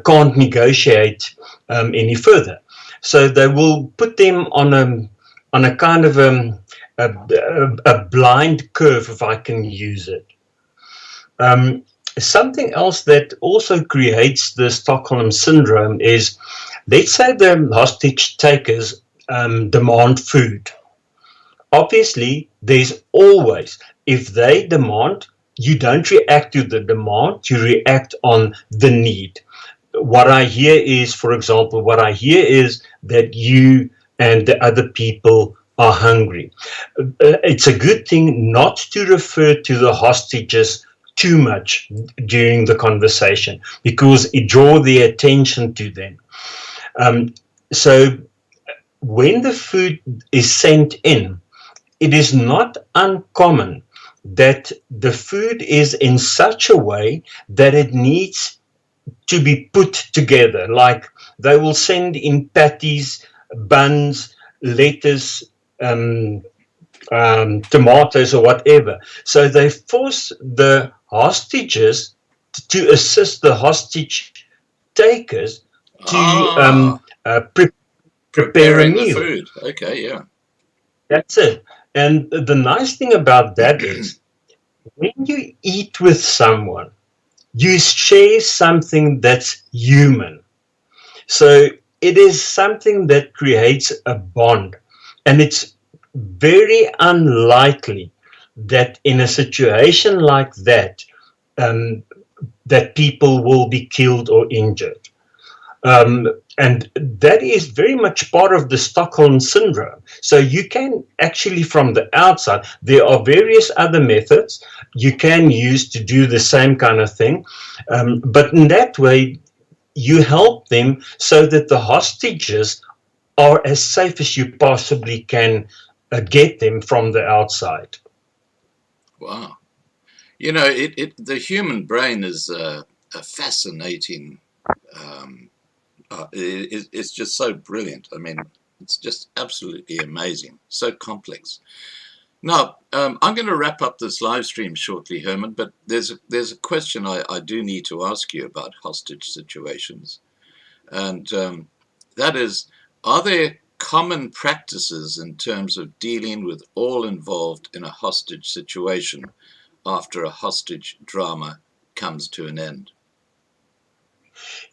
can't negotiate any further. So they will put them on a kind of a blind curve, if I can use it. Something else that also creates the Stockholm Syndrome is, let's say the hostage takers demand food. Obviously, there's always, if they demand, you don't react to the demand, you react on the need. What I hear is, for example, that you and the other people are hungry. It's a good thing not to refer to the hostages too much during the conversation, because it draws the attention to them. So when the food is sent in, it is not uncommon that the food is in such a way that it needs to be put together. Like they will send in patties, buns, lettuce, tomatoes or whatever. So they force the hostages to assist the hostage takers to prepare a Preparing the meal. food. Okay, yeah. That's it. And the nice thing about that is, when you eat with someone, you share something that's human. So it is something that creates a bond. And it's very unlikely that in a situation like that, that people will be killed or injured. And that is very much part of the Stockholm Syndrome. So you can actually, from the outside, there are various other methods you can use to do the same kind of thing. But in that way, you help them so that the hostages are as safe as you possibly can get them from the outside. Wow. You know, the human brain is a fascinating, it's just so brilliant. I mean, it's just absolutely amazing, so complex. Now, I'm going to wrap up this live stream shortly, Herman, but there's a question I do need to ask you about hostage situations. And that is, are there common practices in terms of dealing with all involved in a hostage situation after a hostage drama comes to an end?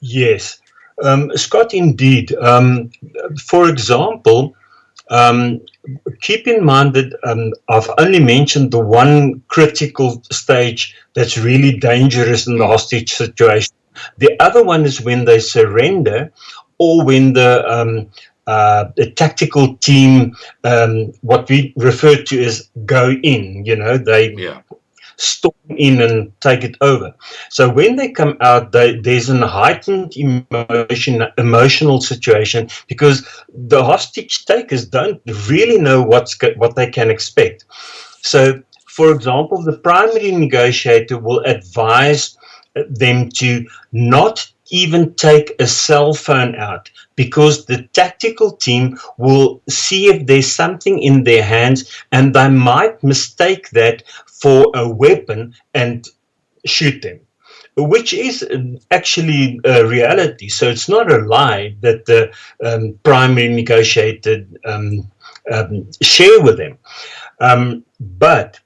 Yes, Scott, indeed. For example, keep in mind that I've only mentioned the one critical stage that's really dangerous in the hostage situation. The other one is when they surrender, or when the the tactical team, what we refer to as go in, they storm in and take it over. So when they come out, there's a heightened emotional situation, because the hostage takers don't really know what they can expect. So, for example, the primary negotiator will advise them to not even take a cell phone out, because the tactical team will see if there's something in their hands, and they might mistake that for a weapon and shoot them, which is actually a reality. So it's not a lie that the primary negotiator share with them. But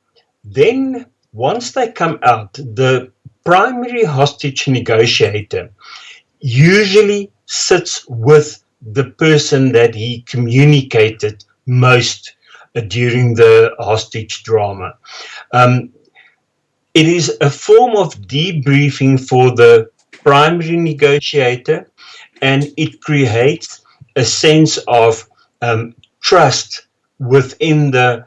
then once they come out, the primary hostage negotiator usually sits with the person that he communicated most during the hostage drama. It is a form of debriefing for the primary negotiator, and it creates a sense of trust within the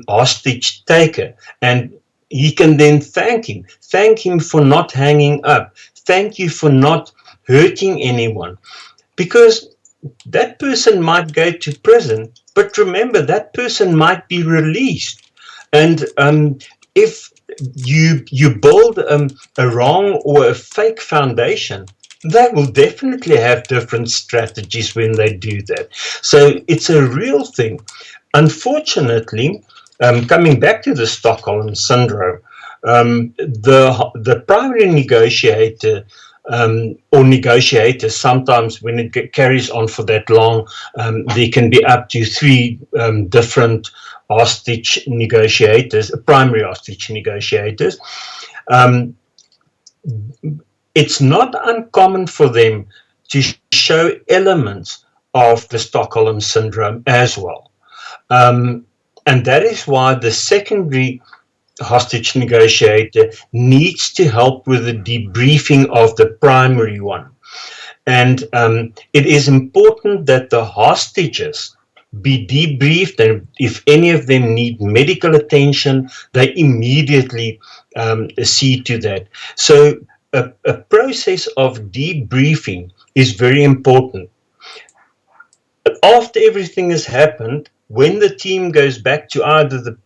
hostage taker, and he can then thank him for not hanging up, thank you for not hurting anyone, because that person might go to prison, but remember, that person might be released. And if you build a wrong or a fake foundation, they will definitely have different strategies when they do that. So it's a real thing. Unfortunately, coming back to the Stockholm Syndrome, the primary negotiator or negotiators, sometimes when it carries on for that long, there can be up to 3 different hostage negotiators, primary hostage negotiators. It's not uncommon for them to show elements of the Stockholm Syndrome as well. And that is why the secondary hostage negotiator needs to help with the debriefing of the primary one. And it is important that the hostages be debriefed, and if any of them need medical attention, they immediately see to that. So a process of debriefing is very important. But after everything has happened, when the team goes back to either the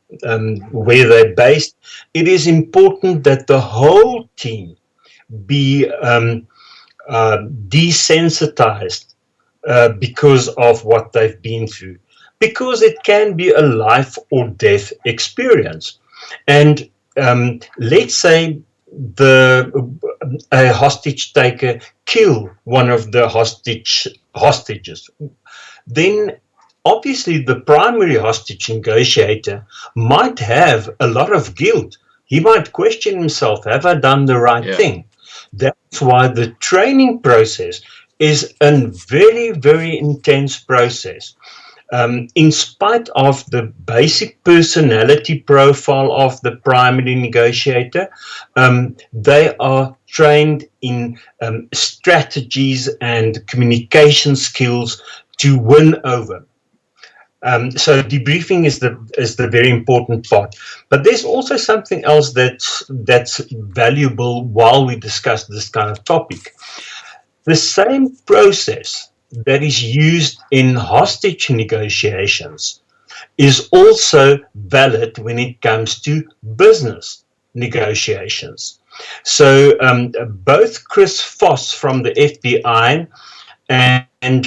where they're based, it is important that the whole team be desensitized because of what they've been through, because it can be a life or death experience. And let's say a hostage taker kill one of the hostages, then obviously the primary hostage negotiator might have a lot of guilt. He might question himself, have I done the right thing? That's why the training process is a very, very intense process. In spite of the basic personality profile of the primary negotiator, they are trained in strategies and communication skills to win over. So debriefing is the very important part. But there's also something else that's valuable while we discuss this kind of topic. The same process that is used in hostage negotiations is also valid when it comes to business negotiations. So both Chris Voss from the FBI and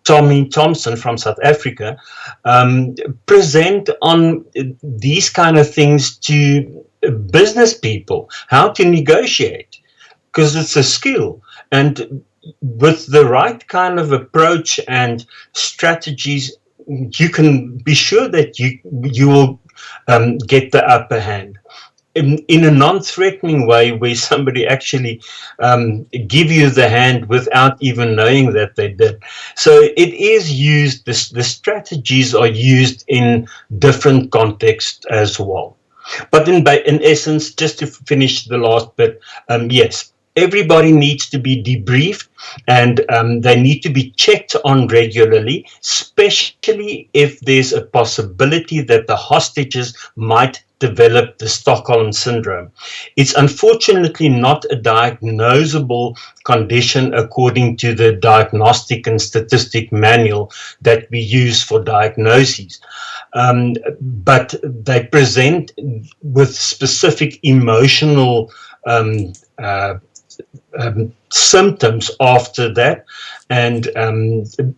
Tommy Thompson from South Africa present on these kind of things to business people, how to negotiate, because it's a skill. And with the right kind of approach and strategies, you can be sure that you will get the upper hand. In a non-threatening way, where somebody actually give you the hand without even knowing that they did. So it is used, the strategies are used in different contexts as well. But in essence, just to finish the last bit, yes, everybody needs to be debriefed, and they need to be checked on regularly, especially if there's a possibility that the hostages might develop the Stockholm Syndrome. It's unfortunately not a diagnosable condition according to the Diagnostic and Statistic Manual that we use for diagnoses. But they present with specific emotional symptoms after that, and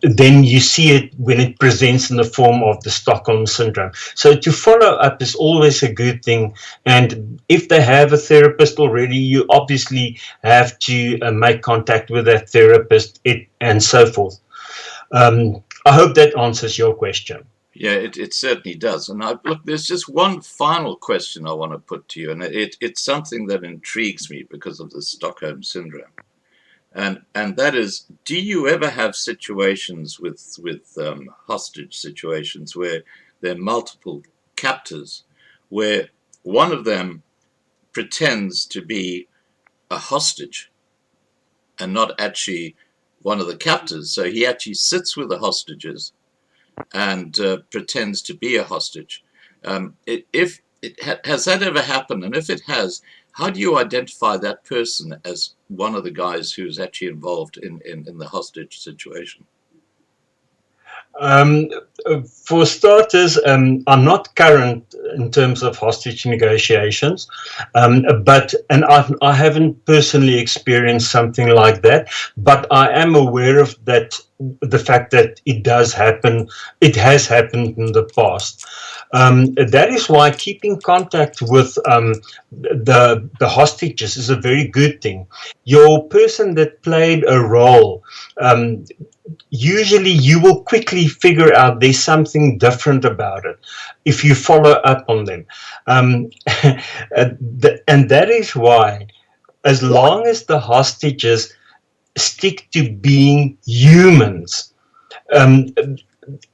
then you see it when it presents in the form of the Stockholm Syndrome. So to follow up is always a good thing, and if they have a therapist already, you obviously have to make contact with that therapist, and so forth. I hope that answers your question. Yeah, it certainly does. And look, there's just one final question I want to put to you, and it's something that intrigues me because of the Stockholm Syndrome. And that is, do you ever have situations with hostage situations where there are multiple captors, where one of them pretends to be a hostage and not actually one of the captors? So he actually sits with the hostages and pretends to be a hostage. Has that ever happened? And if it has, how do you identify that person as one of the guys who's actually involved in the hostage situation? For starters, I'm not current in terms of hostage negotiations, but I haven't personally experienced something like that. But I am aware of that, the fact that it does happen. It has happened in the past. That is why keeping contact with the hostages is a very good thing. Your person that played a role, usually you will quickly figure out there's something different about it if you follow up on them. And that is why, as long as the hostages stick to being humans,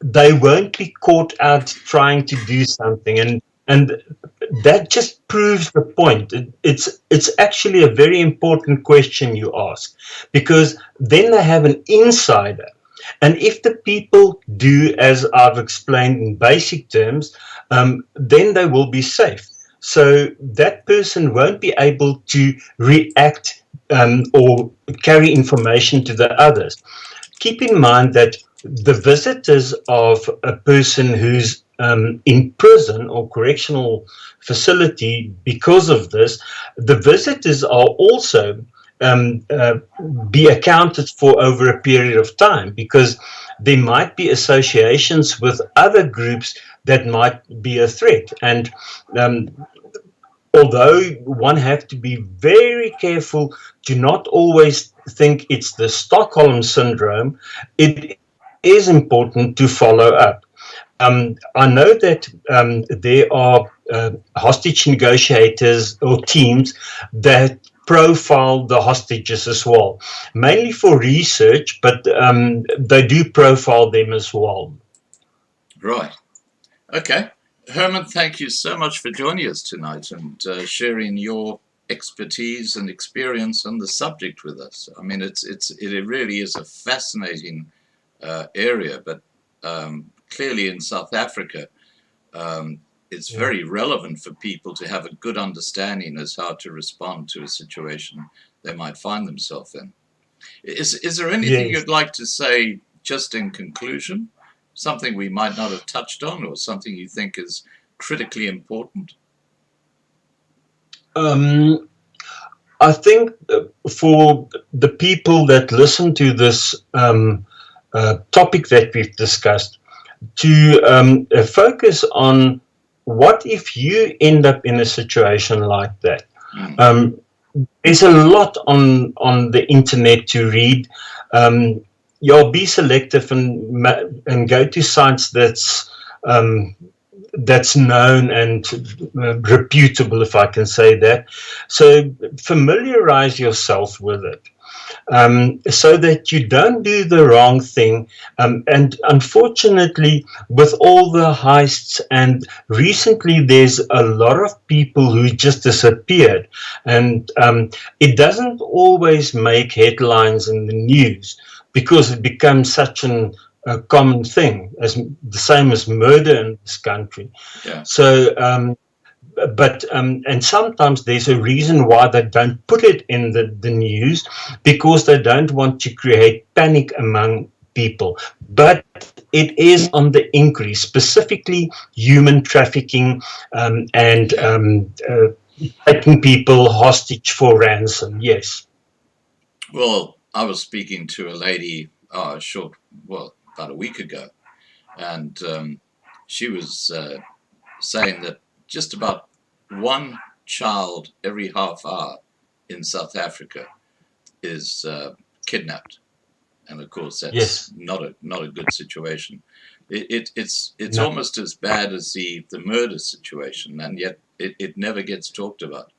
they won't be caught out trying to do something, and that just proves the point. It's actually a very important question you ask, because then they have an insider, and if the people do as I've explained in basic terms, then they will be safe. So that person won't be able to react or carry information to the others. Keep in mind that the visitors of a person who's in prison or correctional facility, because of this, the visitors are also be accounted for over a period of time, because there might be associations with other groups that might be a threat. And although one have to be very careful to not always think it's the Stockholm Syndrome, it is important to follow up. I know that there are hostage negotiators or teams that profile the hostages as well, mainly for research, but they do profile them as well. Right. Okay. Hermann, thank you so much for joining us tonight and sharing your expertise and experience on the subject with us. I mean, it really is a fascinating area, but clearly in South Africa, it's very relevant for people to have a good understanding as how to respond to a situation they might find themselves in. Is there anything you'd like to say just in conclusion? Something we might not have touched on, or something you think is critically important? I think for the people that listen to this topic that we've discussed, to focus on what if you end up in a situation like that. There's a lot on the internet to read. Be selective and go to sites that's known and reputable, if I can say that. So familiarize yourself with it. so that you don't do the wrong thing. And unfortunately, with all the heists, and recently there's a lot of people who just disappeared, and it doesn't always make headlines in the news because it becomes such a common thing, as the same as murder in this country. Yeah. So, and sometimes there's a reason why they don't put it in the news, because they don't want to create panic among people. But it is on the increase, specifically human trafficking, and taking people hostage for ransom. Yes. Well, I was speaking to a lady about a week ago, and she was saying that just about one child every half hour in South Africa is kidnapped, and of course that's not a good situation. It's no. Almost as bad as the murder situation, and yet it never gets talked about.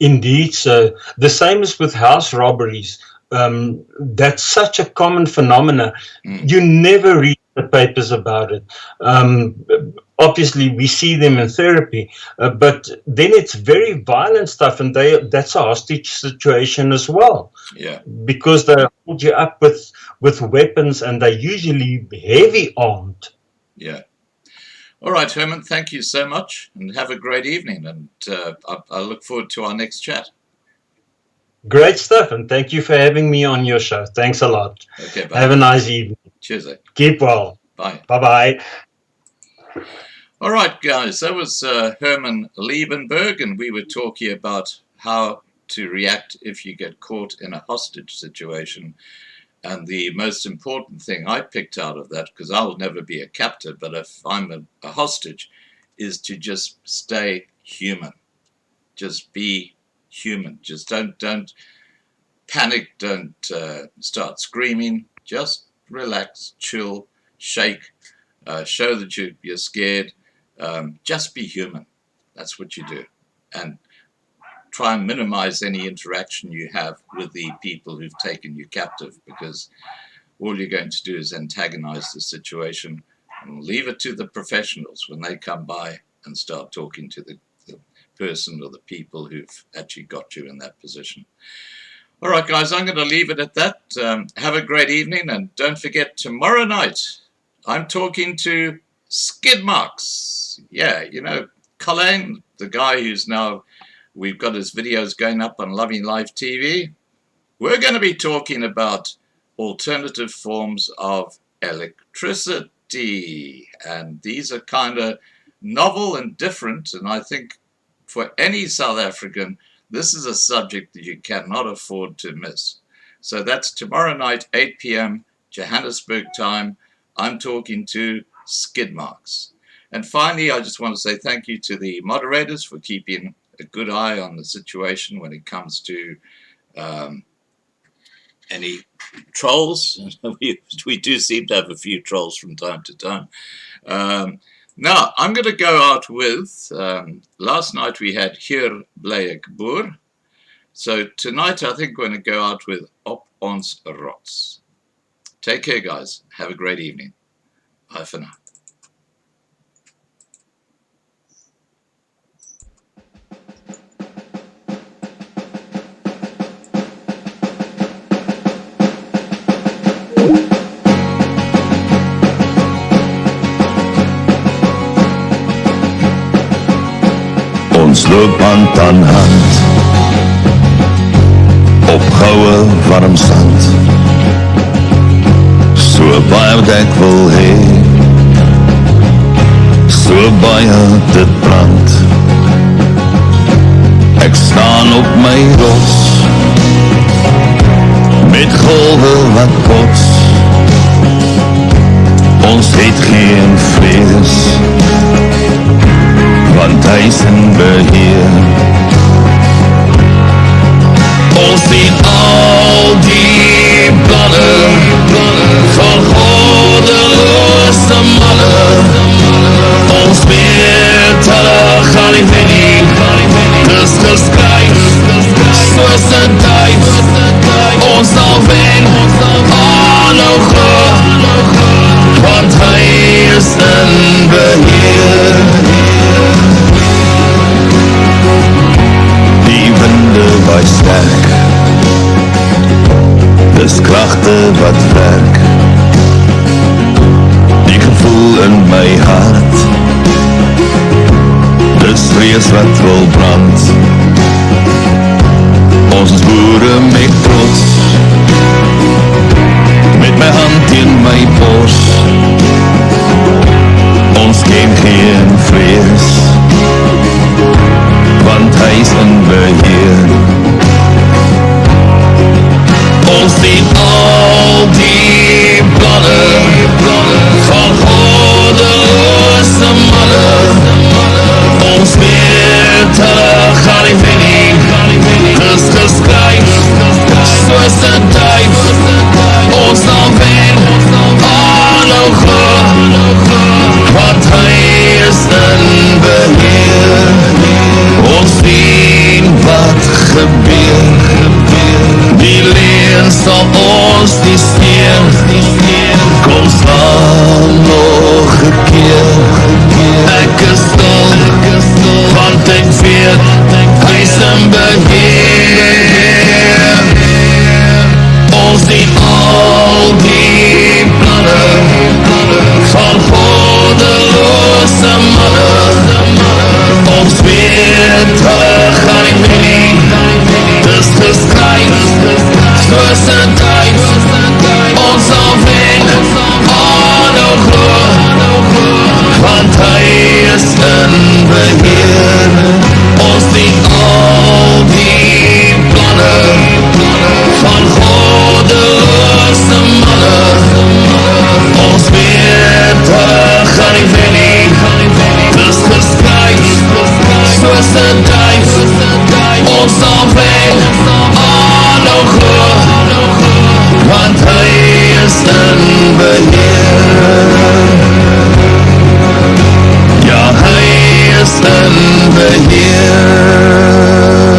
Indeed, so the same as with house robberies. That's such a common phenomena. You never read the papers about it. Obviously, we see them in therapy, but then it's very violent stuff, and that's a hostage situation as well. Yeah, because they hold you up with weapons, and they're usually heavy armed. Yeah. All right, Herman, thank you so much, and have a great evening, and I look forward to our next chat. Great stuff, and thank you for having me on your show. Thanks a lot. Okay, bye. Have a nice evening. Cheers. Keep well. Bye. Bye-bye. All right, guys, that was Hermann Liebenberg, and we were talking about how to react if you get caught in a hostage situation. And the most important thing I picked out of that, because I'll never be a captive, but if I'm a hostage, is to just stay human. Just be human. Just don't panic. Don't start screaming. Just relax, chill, shake, show that you're scared. Just be human. That's what you do. And try and minimize any interaction you have with the people who've taken you captive, because all you're going to do is antagonize the situation, and leave it to the professionals when they come by and start talking to the person or the people who've actually got you in that position. All right, guys, I'm going to leave it at that. Have a great evening, and don't forget, tomorrow night I'm talking to Skid Marks. Yeah, you know, Colin, the guy who's now, we've got his videos going up on Loving Life TV. We're going to be talking about alternative forms of electricity. And these are kind of novel and different. And I think for any South African, this is a subject that you cannot afford to miss. So that's tomorrow night, 8 p.m. Johannesburg time. I'm talking to Skid Marks. And finally, I just want to say thank you to the moderators for keeping a good eye on the situation when it comes to any trolls. We do seem to have a few trolls from time to time. Now, I'm going to go out with, last night we had Hier Bly Boer. So tonight I think we're going to go out with Op Ons Rots. Take care, guys. Have a great evening. Bye for now. Ons loop hand aan hand op goue warm sand, so baie wat ek wil hê, so baie dit brand. Ek staan op my rots met golwe wat kots. Ons het geen vrees, want hy is in beheer. Ons sien al die planne van goddeloze manne. Ons weet hulle gaan nie wen nie. Dis geskryf soos 'n tyd. baie sterk. Dis kragte wat werk. Die gevoel in my hart. Dis vrees wat wil brand. Ons is boere met trots. Met my hand in my bos. Ons ken geen vrees, want hy is in beheer. Ons sien al die planne van godelose manne. Ons weet hulle gaan nie wen nie. Dis geskryf soos 'n duif. Ons sal wen, aanhou gaan, want hy is in beheer. Ons sien wat gebeur. Die leer sal ons nie